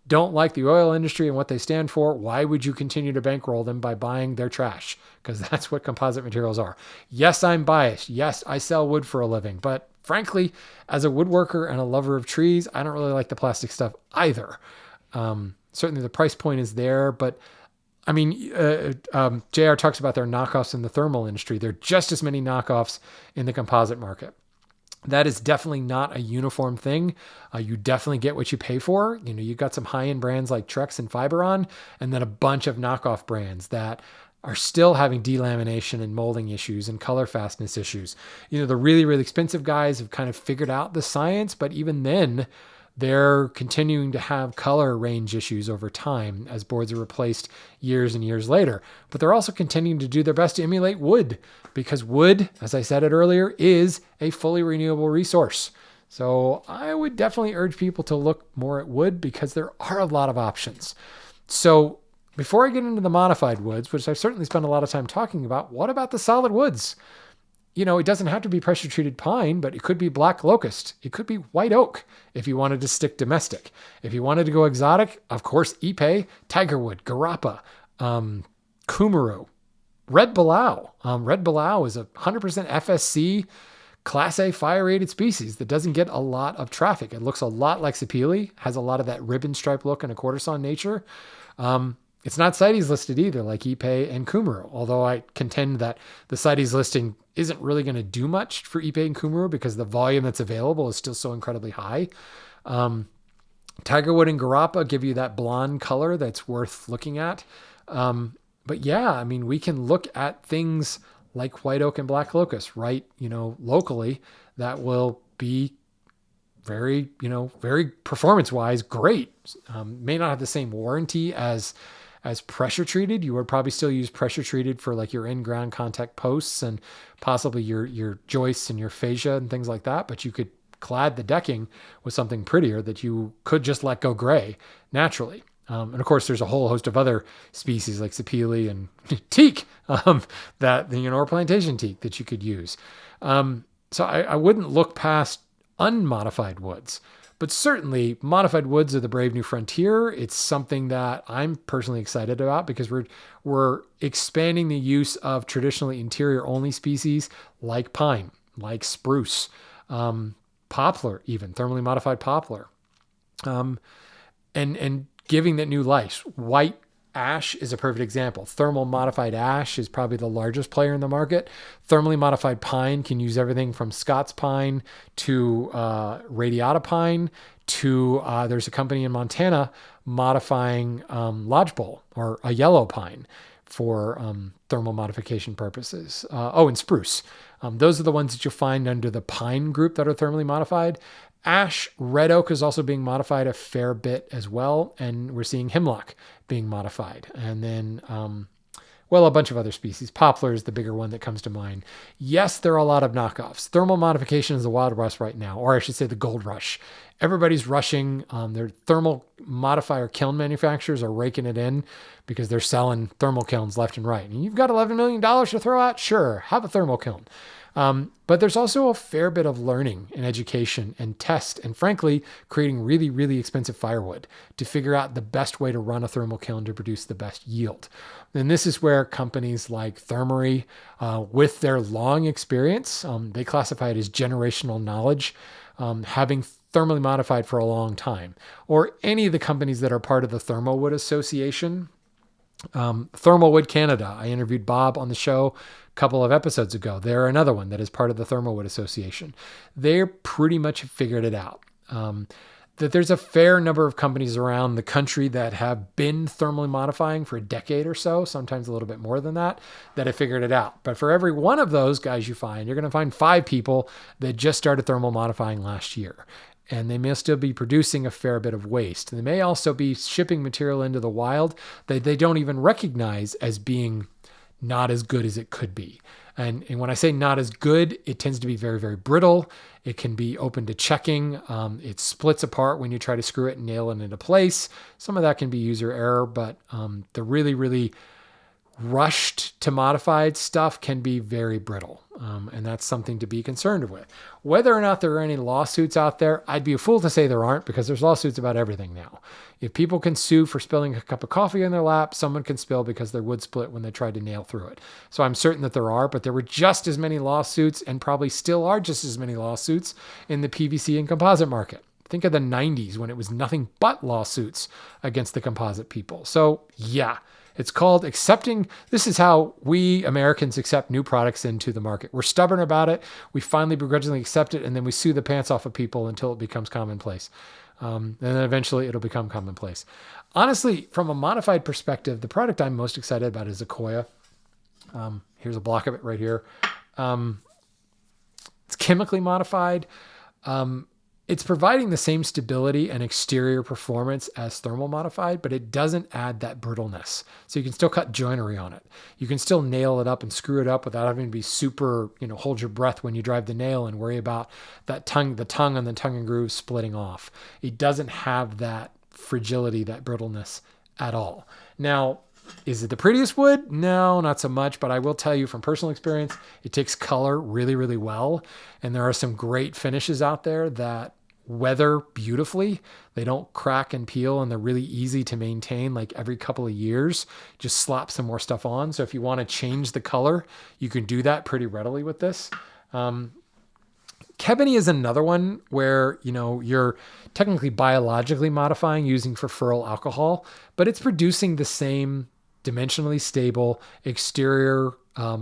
S2: don't like the oil industry and what they stand for, why would you continue to bankroll them by buying their trash? Because that's what composite materials are. Yes, I'm biased. Yes, I sell wood for a living. But frankly, as a woodworker and a lover of trees, I don't really like the plastic stuff either. Certainly the price point is there, but I mean, JR talks about their knockoffs in the thermal industry. There are just as many knockoffs in the composite market. That is definitely not a uniform thing. You definitely get what you pay for. You've got some high-end brands like Trex and Fiberon, and then a bunch of knockoff brands that are still having delamination and molding issues and color fastness issues. The really, really expensive guys have kind of figured out the science, but even then, they're continuing to have color range issues over time as boards are replaced years and years later. But they're also continuing to do their best to emulate wood, because wood, as I said it earlier, is a fully renewable resource. So I would definitely urge people to look more at wood because there are a lot of options. So before I get into the modified woods, which I've certainly spent a lot of time talking about, what about the solid woods? It doesn't have to be pressure treated pine, but it could be black locust. It could be white oak if you wanted to stick domestic. If you wanted to go exotic, of course, ipe, tigerwood, garapa, kumaro, red balau. Red balau is a 100% FSC Class A fire rated species that doesn't get a lot of traffic. It looks a lot like sapele, has a lot of that ribbon stripe look and a quartersawn nature. It's not CITES listed either, like ipe and kumaro, although I contend that the CITES listing isn't really going to do much for ipe and kumaro because the volume that's available is still so incredibly high. Tigerwood and garapa give you that blonde color that's worth looking at. But yeah, I mean, we can look at things like white oak and black locust, right? Locally, that will be very performance-wise great. May not have the same warranty as pressure treated. You would probably still use pressure treated for like your in-ground contact posts and possibly your joists and your fascia and things like that. But you could clad the decking with something prettier that you could just let go gray naturally. And of course, there's a whole host of other species like sapele and teak or plantation teak that you could use. So I wouldn't look past unmodified woods. But certainly, modified woods are the brave new frontier. It's something that I'm personally excited about because we're expanding the use of traditionally interior-only species like pine, like spruce, poplar, even thermally modified poplar, and giving that new life. White ash is a perfect example. Thermal modified ash is probably the largest player in the market. Thermally modified pine can use everything from Scots pine to radiata pine to there's a company in Montana modifying lodgepole or a yellow pine for thermal modification purposes. And spruce. Those are the ones that you'll find under the pine group that are thermally modified. Ash, red oak is also being modified a fair bit as well. And we're seeing hemlock being modified. And then, a bunch of other species. Poplar is the bigger one that comes to mind. Yes, there are a lot of knockoffs. Thermal modification is the wild west right now, or I should say the gold rush. Everybody's rushing. Their thermal modifier kiln manufacturers are raking it in because they're selling thermal kilns left and right. And you've got $11 million to throw out? Sure, have a thermal kiln. But there's also a fair bit of learning and education and test and frankly, creating really, really expensive firewood to figure out the best way to run a thermal kiln to produce the best yield. And this is where companies like Thermery, with their long experience, they classify it as generational knowledge, having thermally modified for a long time, or any of the companies that are part of the Thermowood Association. Thermalwood Canada, I interviewed Bob on the show a couple of episodes ago. They're another one that is part of the Thermalwood Association. They're pretty much figured it out. That there's a fair number of companies around the country that have been thermally modifying for a decade or so, sometimes a little bit more than that have figured it out. But for every one of those guys you find, you're going to find 5 people that just started thermal modifying last year. And they may still be producing a fair bit of waste. And they may also be shipping material into the wild that they don't even recognize as being not as good as it could be. And when I say not as good, it tends to be very, very brittle. It can be open to checking. It splits apart when you try to screw it and nail it into place. Some of that can be user error, but the really, really rushed to modified stuff can be very brittle. And that's something to be concerned with. Whether or not there are any lawsuits out there, I'd be a fool to say there aren't, because there's lawsuits about everything now. If people can sue for spilling a cup of coffee in their lap, someone can spill because their wood split when they tried to nail through it. So I'm certain that there are, but there were just as many lawsuits and probably still are just as many lawsuits in the PVC and composite market. Think of the 90s when it was nothing but lawsuits against the composite people. So yeah. It's called accepting. This is how we Americans accept new products into the market. We're stubborn about it. We finally begrudgingly accept it, and then we sue the pants off of people until it becomes commonplace. And then eventually it'll become commonplace. Honestly, from a modified perspective, the product I'm most excited about is Akoya. Here's a block of it right here. It's chemically modified. It's providing the same stability and exterior performance as thermal modified, but it doesn't add that brittleness. So you can still cut joinery on it. You can still nail it up and screw it up without having to be super, hold your breath when you drive the nail and worry about the tongue and the tongue and groove splitting off. It doesn't have that fragility, that brittleness at all. Now, is it the prettiest wood? No, not so much, but I will tell you from personal experience, it takes color really, really well. And there are some great finishes out there that weather beautifully. They don't crack and peel, and they're really easy to maintain. Like every couple of years, just slap some more stuff on. So if you want to change the color, you can do that pretty readily with this. Cabinetry is another one where, you're technically biologically modifying using furfural alcohol, but it's producing the same dimensionally stable exterior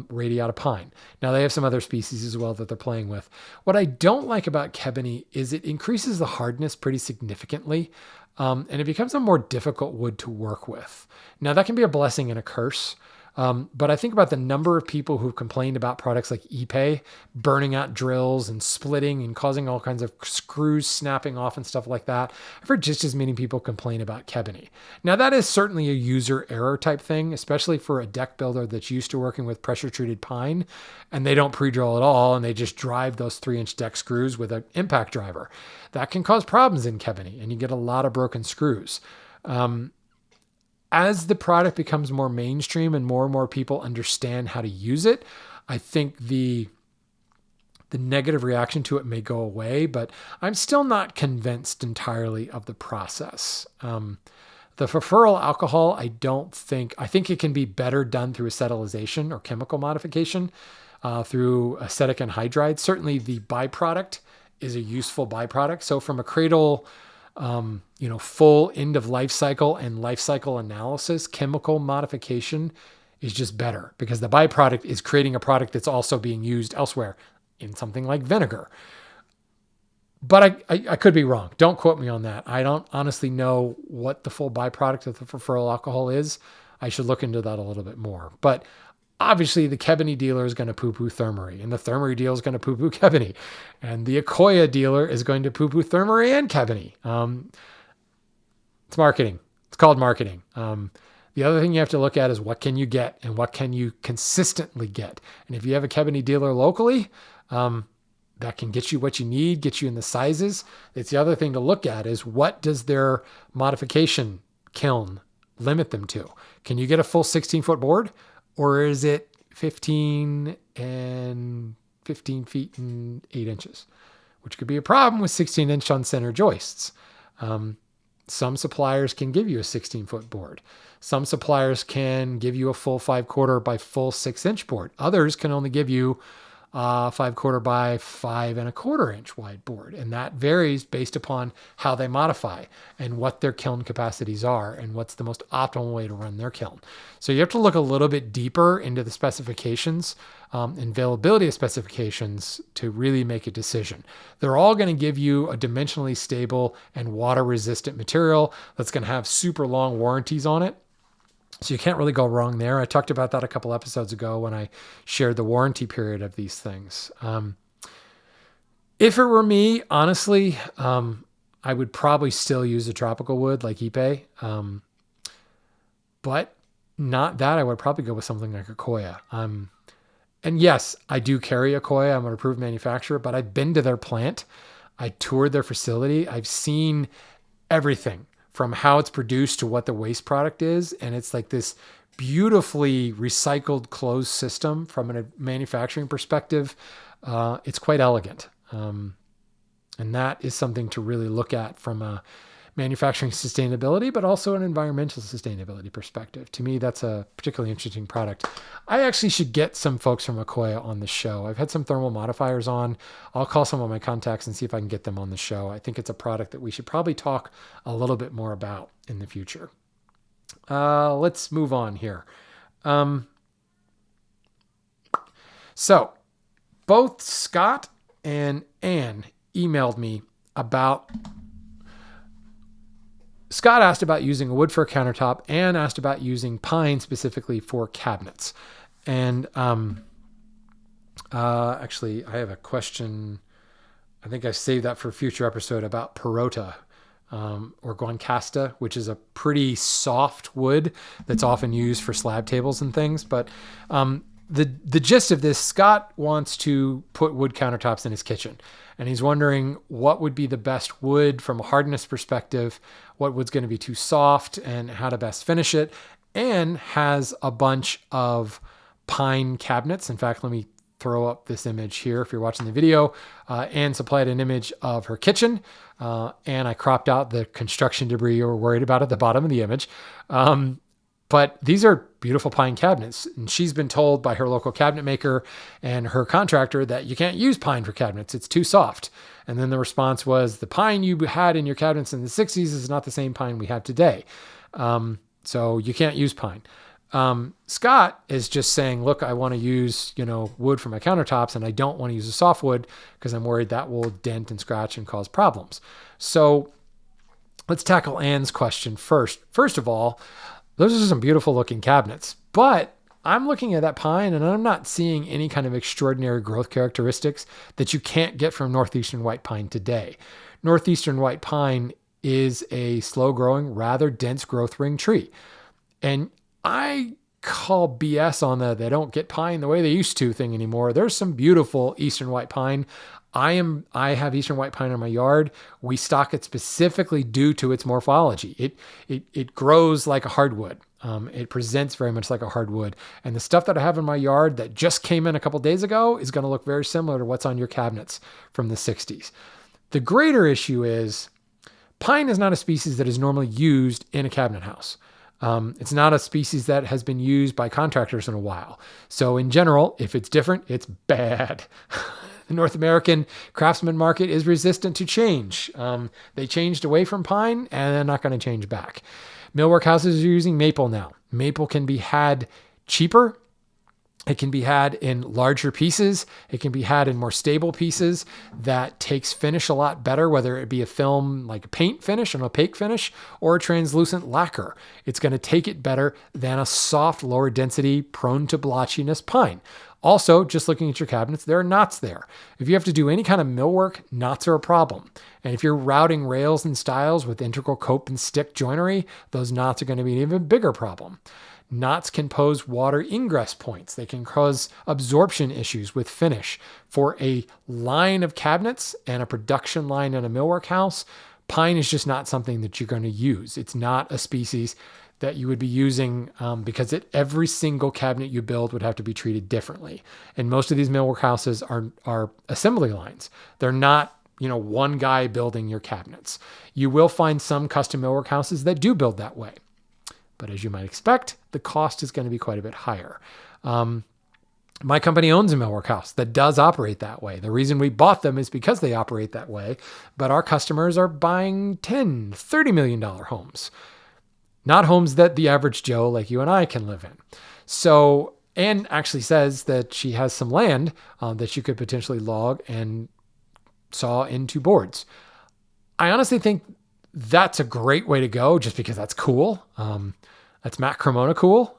S2: radii out of pine. Now they have some other species as well that they're playing with. What I don't like about Cabinetry is it increases the hardness pretty significantly, and it becomes a more difficult wood to work with. Now that can be a blessing and a curse. But I think about the number of people who've complained about products like Ipe burning out drills and splitting and causing all kinds of screws snapping off and stuff like that. I've heard just as many people complain about Cabinetry. Now that is certainly a user error type thing, especially for a deck builder that's used to working with pressure treated pine, and they don't pre-drill at all, and they just drive those 3-inch deck screws with an impact driver. That can cause problems in Cabinetry, and you get a lot of broken screws. As the product becomes more mainstream and more people understand how to use it, I think the negative reaction to it may go away, but I'm still not convinced entirely of the process. The furfural alcohol, I think it can be better done through acetylization or chemical modification, through acetic anhydride. Certainly the byproduct is a useful byproduct. So from a cradle, full end of life cycle and life cycle analysis, chemical modification is just better because the byproduct is creating a product that's also being used elsewhere in something like vinegar. But I could be wrong. Don't quote me on that. I don't honestly know what the full byproduct of the furfural alcohol is. I should look into that a little bit more. But obviously, the Cabinetry dealer is going to poo-poo Thermery, and the Thermery dealer is going to poo-poo Cabinetry, and the Akoya dealer is going to poo-poo Thermery and Cabinetry. It's marketing. It's called marketing. The other thing you have to look at is what can you get and what can you consistently get. And if you have a Cabinetry dealer locally, that can get you what you need, get you in the sizes. It's the other thing to look at is what does their modification kiln limit them to? Can you get a full 16-foot board? Or is it 15 and 15 feet and 8 inches, which could be a problem with 16-inch on center joists. Some suppliers can give you a 16-foot board. Some suppliers can give you a full 5/4 by full 6-inch board. Others can only give you 5/4 by 5 1/4 inch wide board. And that varies based upon how they modify and what their kiln capacities are and what's the most optimal way to run their kiln. So you have to look a little bit deeper into the specifications and availability of specifications to really make a decision. They're all going to give you a dimensionally stable and water resistant material that's going to have super long warranties on it. So you can't really go wrong there. I talked about that a couple episodes ago when I shared the warranty period of these things. If it were me, honestly, I would probably still use a tropical wood like Ipe. But not that. I would probably go with something like a Koya. And yes, I do carry a Koya. I'm an approved manufacturer, but I've been to their plant. I toured their facility. I've seen everything from how it's produced to what the waste product is. And it's like this beautifully recycled closed system from a manufacturing perspective. It's quite elegant. And that is something to really look at from a manufacturing sustainability, but also an environmental sustainability perspective. To me, that's a particularly interesting product. I actually should get some folks from Akoya on the show. I've had some thermal modifiers on. I'll call some of my contacts and see if I can get them on the show. I think it's a product that we should probably talk a little bit more about in the future. Let's move on here. So both Scott and Ann emailed me about... Scott asked about using a wood for a countertop and asked about using pine specifically for cabinets. And actually, I have a question. I think I saved that for a future episode about Perota or Guancasta, which is a pretty soft wood that's often used for slab tables and things. But the gist of this, Scott wants to put wood countertops in his kitchen. And he's wondering what would be the best wood from a hardness perspective, what wood's going to be too soft, and how to best finish it. And has a bunch of pine cabinets. In fact, let me throw up this image here if you're watching the video. Anne supplied an image of her kitchen, and I cropped out the construction debris you were worried about at the bottom of the image. But these are beautiful pine cabinets. And she's been told by her local cabinet maker and her contractor that you can't use pine for cabinets. It's too soft. And then the response was, the pine you had in your cabinets in the 60s is not the same pine we have today. So you can't use pine. Scott is just saying, look, I want to use, wood for my countertops, and I don't want to use a softwood because I'm worried that will dent and scratch and cause problems. So let's tackle Anne's question first. First of all, those are some beautiful looking cabinets, but I'm looking at that pine and I'm not seeing any kind of extraordinary growth characteristics that you can't get from Northeastern white pine today. Northeastern white pine is a slow growing, rather dense growth ring tree. And I call BS on the they don't get pine the way they used to thing anymore. There's some beautiful Eastern white pine. I have Eastern white pine in my yard. We stock it specifically due to its morphology. It grows like a hardwood. It presents very much like a hardwood. And the stuff that I have in my yard that just came in a couple days ago is going to look very similar to what's on your cabinets from the 60s. The greater issue is pine is not a species that is normally used in a cabinet house. It's not a species that has been used by contractors in a while. So in general, if it's different, it's bad. The North American craftsman market is resistant to change. They changed away from pine and they're not going to change back. Millwork houses are using maple now. Maple can be had cheaper. It can be had in larger pieces. It can be had in more stable pieces that takes finish a lot better, whether it be a film like a paint finish, an opaque finish, or a translucent lacquer. It's going to take it better than a soft, lower density, prone to blotchiness pine. Also, just looking at your cabinets, there are knots there. If you have to do any kind of millwork, knots are a problem. And if you're routing rails and stiles with integral cope and stick joinery, those knots are going to be an even bigger problem. Knots can pose water ingress points. They can cause absorption issues with finish. For a line of cabinets and a production line in a millwork house, Pine is just not something that you're going to use. It's not a species that you would be using because every single cabinet you build would have to be treated differently. And most of these millwork houses are assembly lines. They're not, one guy building your cabinets. You will find some custom millwork houses that do build that way. But as you might expect, the cost is going to be quite a bit higher. My company owns a millwork house that does operate that way. The reason we bought them is because they operate that way. But our customers are buying $10, $30 million homes. Not homes that the average Joe like you and I can live in. So Anne actually says that she has some land that she could potentially log and saw into boards. I honestly think that's a great way to go just because that's cool. That's Matt Cremona cool.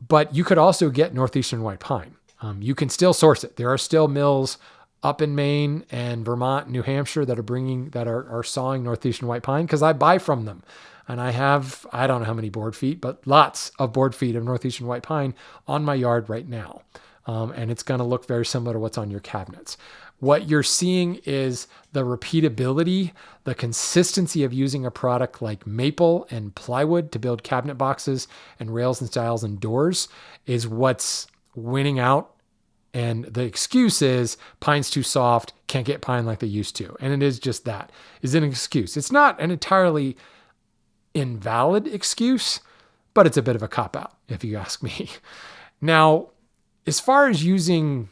S2: But you could also get Northeastern white pine. You can still source it. There are still mills up in Maine and Vermont, New Hampshire that are sawing Northeastern white pine because I buy from them. And I have, I don't know how many board feet, but lots of board feet of Northeastern white pine on my yard right now. And it's going to look very similar to what's on your cabinets. What you're seeing is the repeatability, the consistency of using a product like maple and plywood to build cabinet boxes and rails and stiles and doors is what's winning out. And the excuse is pine's too soft, can't get pine like they used to. And it is just that. It's an excuse. It's not an entirely invalid excuse, but it's a bit of a cop-out, if you ask me. Now, as far as using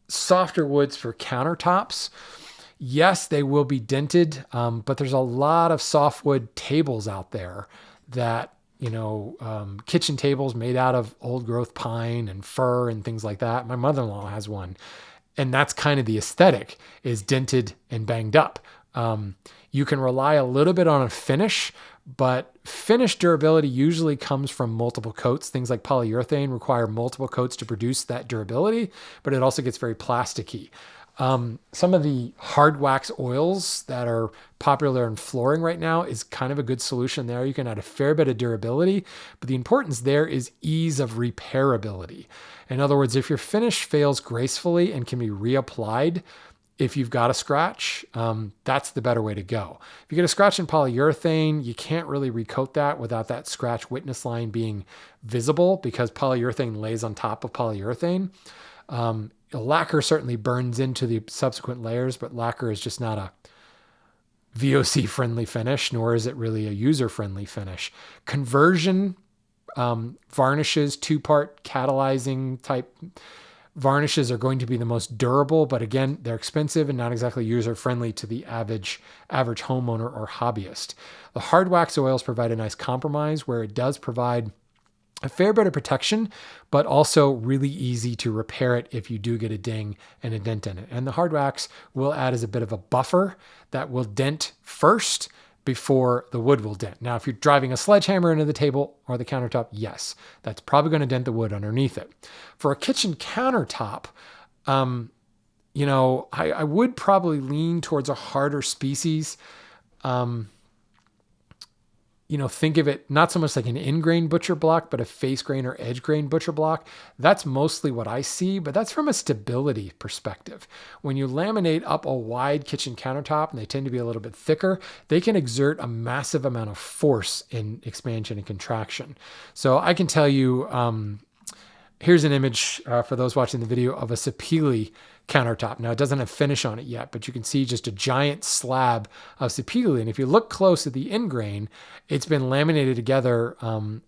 S2: softer woods for countertops, yes, they will be dented, but there's a lot of softwood tables out there that, kitchen tables made out of old growth pine and fir and things like that. My mother-in-law has one, and that's kind of the aesthetic, is dented and banged up. You can rely a little bit on a finish, but finish durability usually comes from multiple coats. Things like polyurethane require multiple coats to produce that durability, but it also gets very plasticky. Some of the hard wax oils that are popular in flooring right now is kind of a good solution there. You can add a fair bit of durability, but the importance there is ease of repairability. In other words, if your finish fails gracefully and can be reapplied, if you've got a scratch, that's the better way to go. If you get a scratch in polyurethane, you can't really recoat that without that scratch witness line being visible because polyurethane lays on top of polyurethane. Lacquer certainly burns into the subsequent layers, but lacquer is just not a VOC friendly finish, nor is it really a user friendly finish. Conversion varnishes, two-part catalyzing type varnishes are going to be the most durable, but again, they're expensive and not exactly user-friendly to the average homeowner or hobbyist. The hard wax oils provide a nice compromise where it does provide a fair bit of protection, but also really easy to repair it if you do get a ding and a dent in it. And the hard wax will add as a bit of a buffer that will dent first before the wood will dent. Now, if you're driving a sledgehammer into the table or the countertop, yes, that's probably going to dent the wood underneath it. For a kitchen countertop, I would probably lean towards a harder species. Think of it not so much like an in-grain butcher block, but a face grain or edge grain butcher block. That's mostly what I see, but that's from a stability perspective. When you laminate up a wide kitchen countertop, and they tend to be a little bit thicker, they can exert a massive amount of force in expansion and contraction. So I can tell you, here's an image for those watching the video of a sapele countertop. Now, it doesn't have finish on it yet, but you can see just a giant slab of sapele. And if you look close at the end grain, it's been laminated together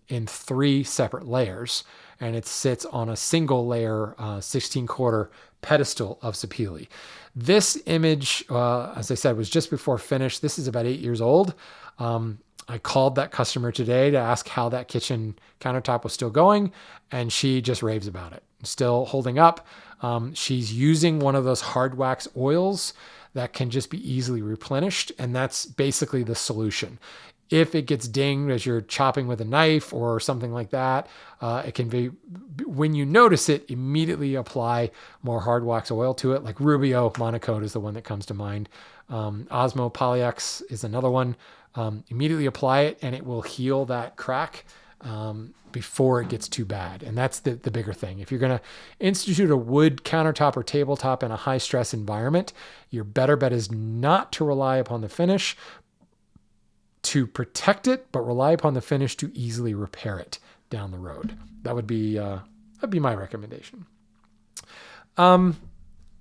S2: in 3 separate layers, and it sits on a single layer 16-quarter pedestal of sapele. This image, as I said, was just before finish. This is about 8 years old. I called that customer today to ask how that kitchen countertop was still going, and she just raves about it. Still holding up. She's using one of those hard wax oils that can just be easily replenished, and that's basically the solution. If it gets dinged as you're chopping with a knife or something like that, it can be, when you notice it, immediately apply more hard wax oil to it. Like Rubio Monocoat is the one that comes to mind. Osmo Polyex is another one. Immediately apply it and it will heal that crack before it gets too bad. And that's the bigger thing. If you're going to institute a wood countertop or tabletop in a high stress environment, your better bet is not to rely upon the finish to protect it, but rely upon the finish to easily repair it down the road. That'd be my recommendation.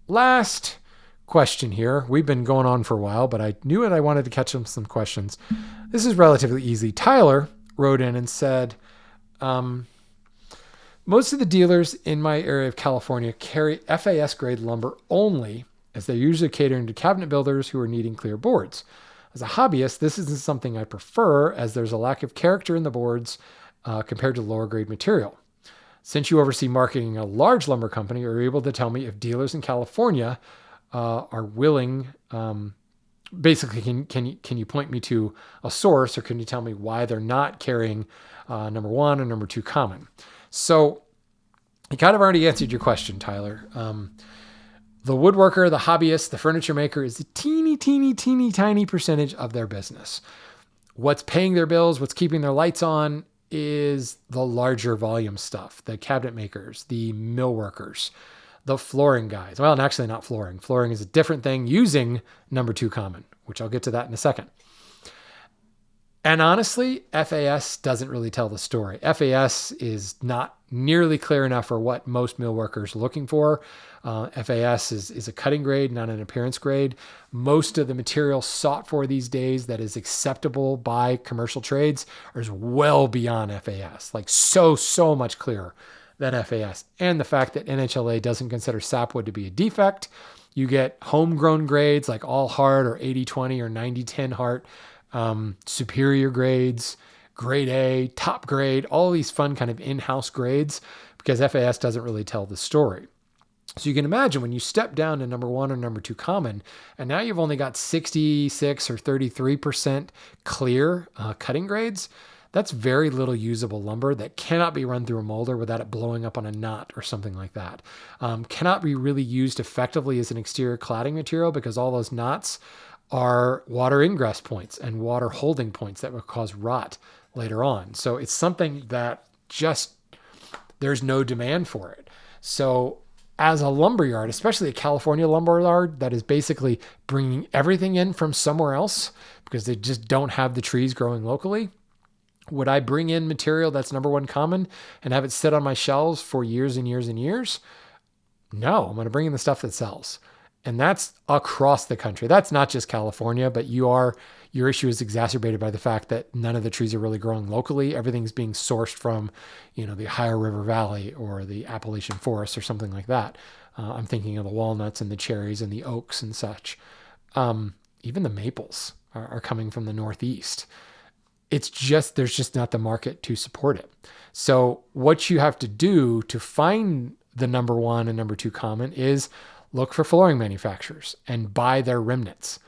S2: Last question here. We've been going on for a while, but I knew it. I wanted to catch some questions. This is relatively easy. Tyler wrote in and said, most of the dealers in my area of California carry FAS grade lumber only, as they're usually catering to cabinet builders who are needing clear boards. As a hobbyist, this isn't something I prefer, as there's a lack of character in the boards compared to lower grade material. Since you oversee marketing a large lumber company, are you able to tell me if dealers in California are willing, basically, can you point me to a source, or can you tell me why they're not carrying number one or number two common? So you kind of already answered your question, Tyler. The woodworker, the hobbyist, the furniture maker is a teeny tiny percentage of their business. What's paying their bills, what's keeping their lights on is the larger volume stuff, the cabinet makers, the mill workers, the flooring guys. Well, and actually not flooring. Flooring is a different thing using number two common, which I'll get to that in a second. And honestly, FAS doesn't really tell the story. FAS is not nearly clear enough for what most mill workers are looking for. FAS is a cutting grade, not an appearance grade. Most of the material sought for these days that is acceptable by commercial trades is well beyond FAS, like so much clearer than FAS. And the fact that NHLA doesn't consider sapwood to be a defect. You get homegrown grades like all heart or 80-20 or 90-10 heart, superior grades, grade A, top grade, all these fun kind of in-house grades, because FAS doesn't really tell the story. So you can imagine when you step down to number one or number two common, and now you've only got 66 or 33% clear cutting grades, that's very little usable lumber that cannot be run through a molder without it blowing up on a knot or something like that. Cannot be really used effectively as an exterior cladding material because all those knots are water ingress points and water holding points that would cause rot later on. So it's something that just, there's no demand for it. So as a lumberyard, especially a California lumberyard that is basically bringing everything in from somewhere else because they just don't have the trees growing locally, would I bring in material that's number one common and have it sit on my shelves for years and years and years? No, I'm going to bring in the stuff that sells. And that's across the country. That's not just California, but your issue is exacerbated by the fact that none of the trees are really growing locally. Everything's being sourced from, the Ohio River Valley or the Appalachian Forest or something like that. I'm thinking of the walnuts and the cherries and the oaks and such. Even the maples are coming from the Northeast. It's just, there's just not the market to support it. So what you have to do to find the number one and number two common is look for flooring manufacturers and buy their remnants.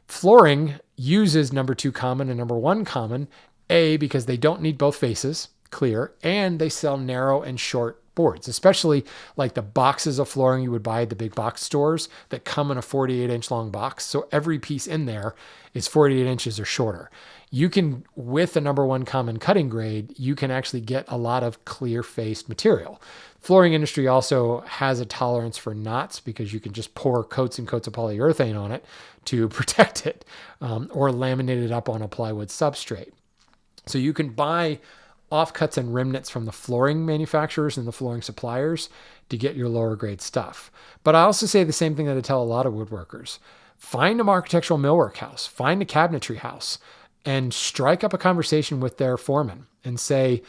S2: Flooring uses number two common and number one common, because they don't need both faces clear, and they sell narrow and short boards, especially like the boxes of flooring you would buy at the big box stores that come in a 48-inch long box. So every piece in there is 48 inches or shorter. You can, with a number one common cutting grade, you can actually get a lot of clear-faced material. Flooring industry also has a tolerance for knots because you can just pour coats and coats of polyurethane on it to protect it, or laminate it up on a plywood substrate. So you can buy offcuts and remnants from the flooring manufacturers and the flooring suppliers to get your lower grade stuff. But I also say the same thing that I tell a lot of woodworkers. Find an architectural millwork house, find a cabinetry house, and strike up a conversation with their foreman and say,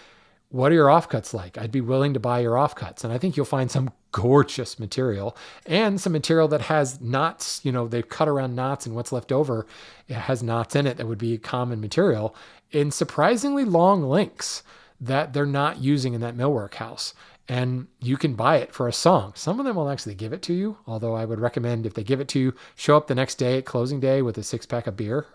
S2: what are your offcuts like? I'd be willing to buy your offcuts. And I think you'll find some gorgeous material and some material that has knots. They've cut around knots, and what's left over, it has knots in it that would be common material in surprisingly long lengths that they're not using in that millwork house. And you can buy it for a song. Some of them will actually give it to you, although I would recommend if they give it to you, show up the next day at closing day with a 6-pack of beer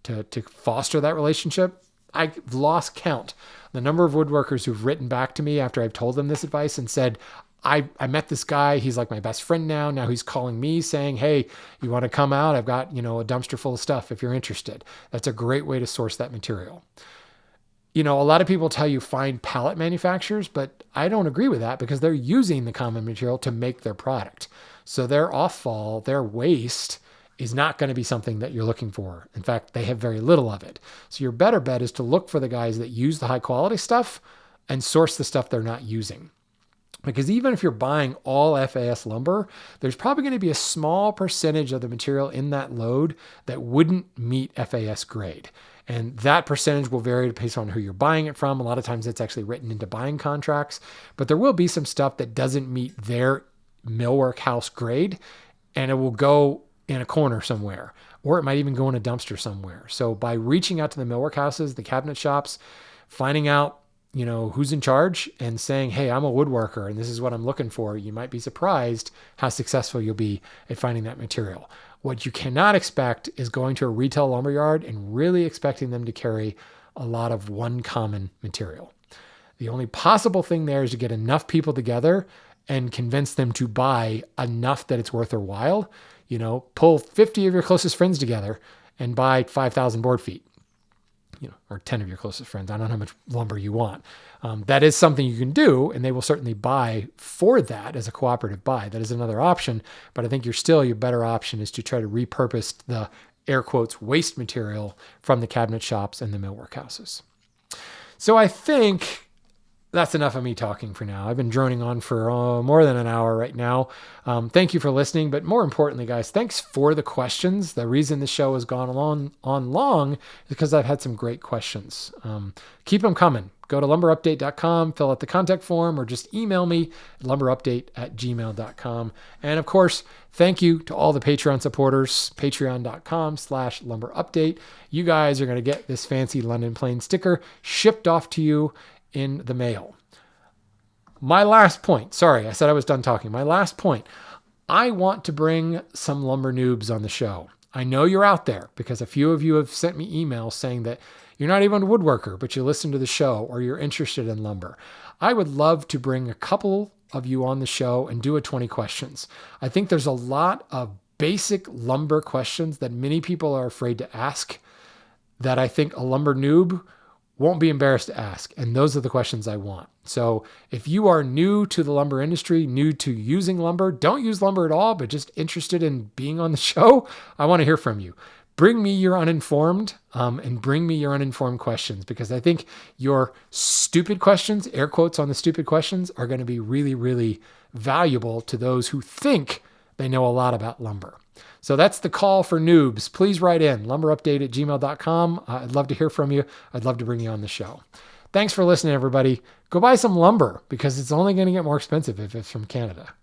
S2: to foster that relationship. I've lost count the number of woodworkers who've written back to me after I've told them this advice and said, I met this guy. He's like my best friend now. Now he's calling me saying, hey, you want to come out? I've got, a dumpster full of stuff if you're interested. That's a great way to source that material. a lot of people tell you find pallet manufacturers, but I don't agree with that because they're using the common material to make their product. So their off-fall, their waste is not going to be something that you're looking for. In fact, they have very little of it. So your better bet is to look for the guys that use the high quality stuff and source the stuff they're not using. Because even if you're buying all FAS lumber, there's probably going to be a small percentage of the material in that load that wouldn't meet FAS grade. And that percentage will vary based on who you're buying it from. A lot of times it's actually written into buying contracts, but there will be some stuff that doesn't meet their millwork house grade, and it will go in a corner somewhere, or it might even go in a dumpster somewhere. So by reaching out to the millwork houses, the cabinet shops, finding out, who's in charge and saying, hey, I'm a woodworker and this is what I'm looking for, you might be surprised how successful you'll be at finding that material. What you cannot expect is going to a retail lumberyard and really expecting them to carry a lot of one common material. The only possible thing there is to get enough people together and convince them to buy enough that it's worth their while. Pull 50 of your closest friends together and buy 5,000 board feet. Or 10 of your closest friends. I don't know how much lumber you want. That is something you can do, and they will certainly buy for that as a cooperative buy. That is another option, but I think your better option is to try to repurpose the air quotes waste material from the cabinet shops and the millwork houses. So I think that's enough of me talking for now. I've been droning on for more than an hour right now. Thank you for listening. But more importantly, guys, thanks for the questions. The reason the show has gone on long is because I've had some great questions. Keep them coming. Go to lumberupdate.com, fill out the contact form, or just email me at lumberupdate@gmail.com. And of course, thank you to all the Patreon supporters, patreon.com/lumberupdate. You guys are going to get this fancy London Plane sticker shipped off to you in the mail. My last point, sorry, I said I was done talking. My last point, I want to bring some lumber noobs on the show. I know you're out there because a few of you have sent me emails saying that you're not even a woodworker, but you listen to the show or you're interested in lumber. I would love to bring a couple of you on the show and do a 20 questions. I think there's a lot of basic lumber questions that many people are afraid to ask that I think a lumber noob won't be embarrassed to ask. And those are the questions I want. So if you are new to the lumber industry, new to using lumber, don't use lumber at all, but just interested in being on the show, I want to hear from you. Bring me your uninformed and bring me your uninformed questions, because I think your stupid questions, air quotes on the stupid questions, are going to be really, really valuable to those who think they know a lot about lumber. So that's the call for noobs. Please write in lumberupdate@gmail.com. I'd love to hear from you. I'd love to bring you on the show. Thanks for listening, everybody. Go buy some lumber because it's only going to get more expensive if it's from Canada.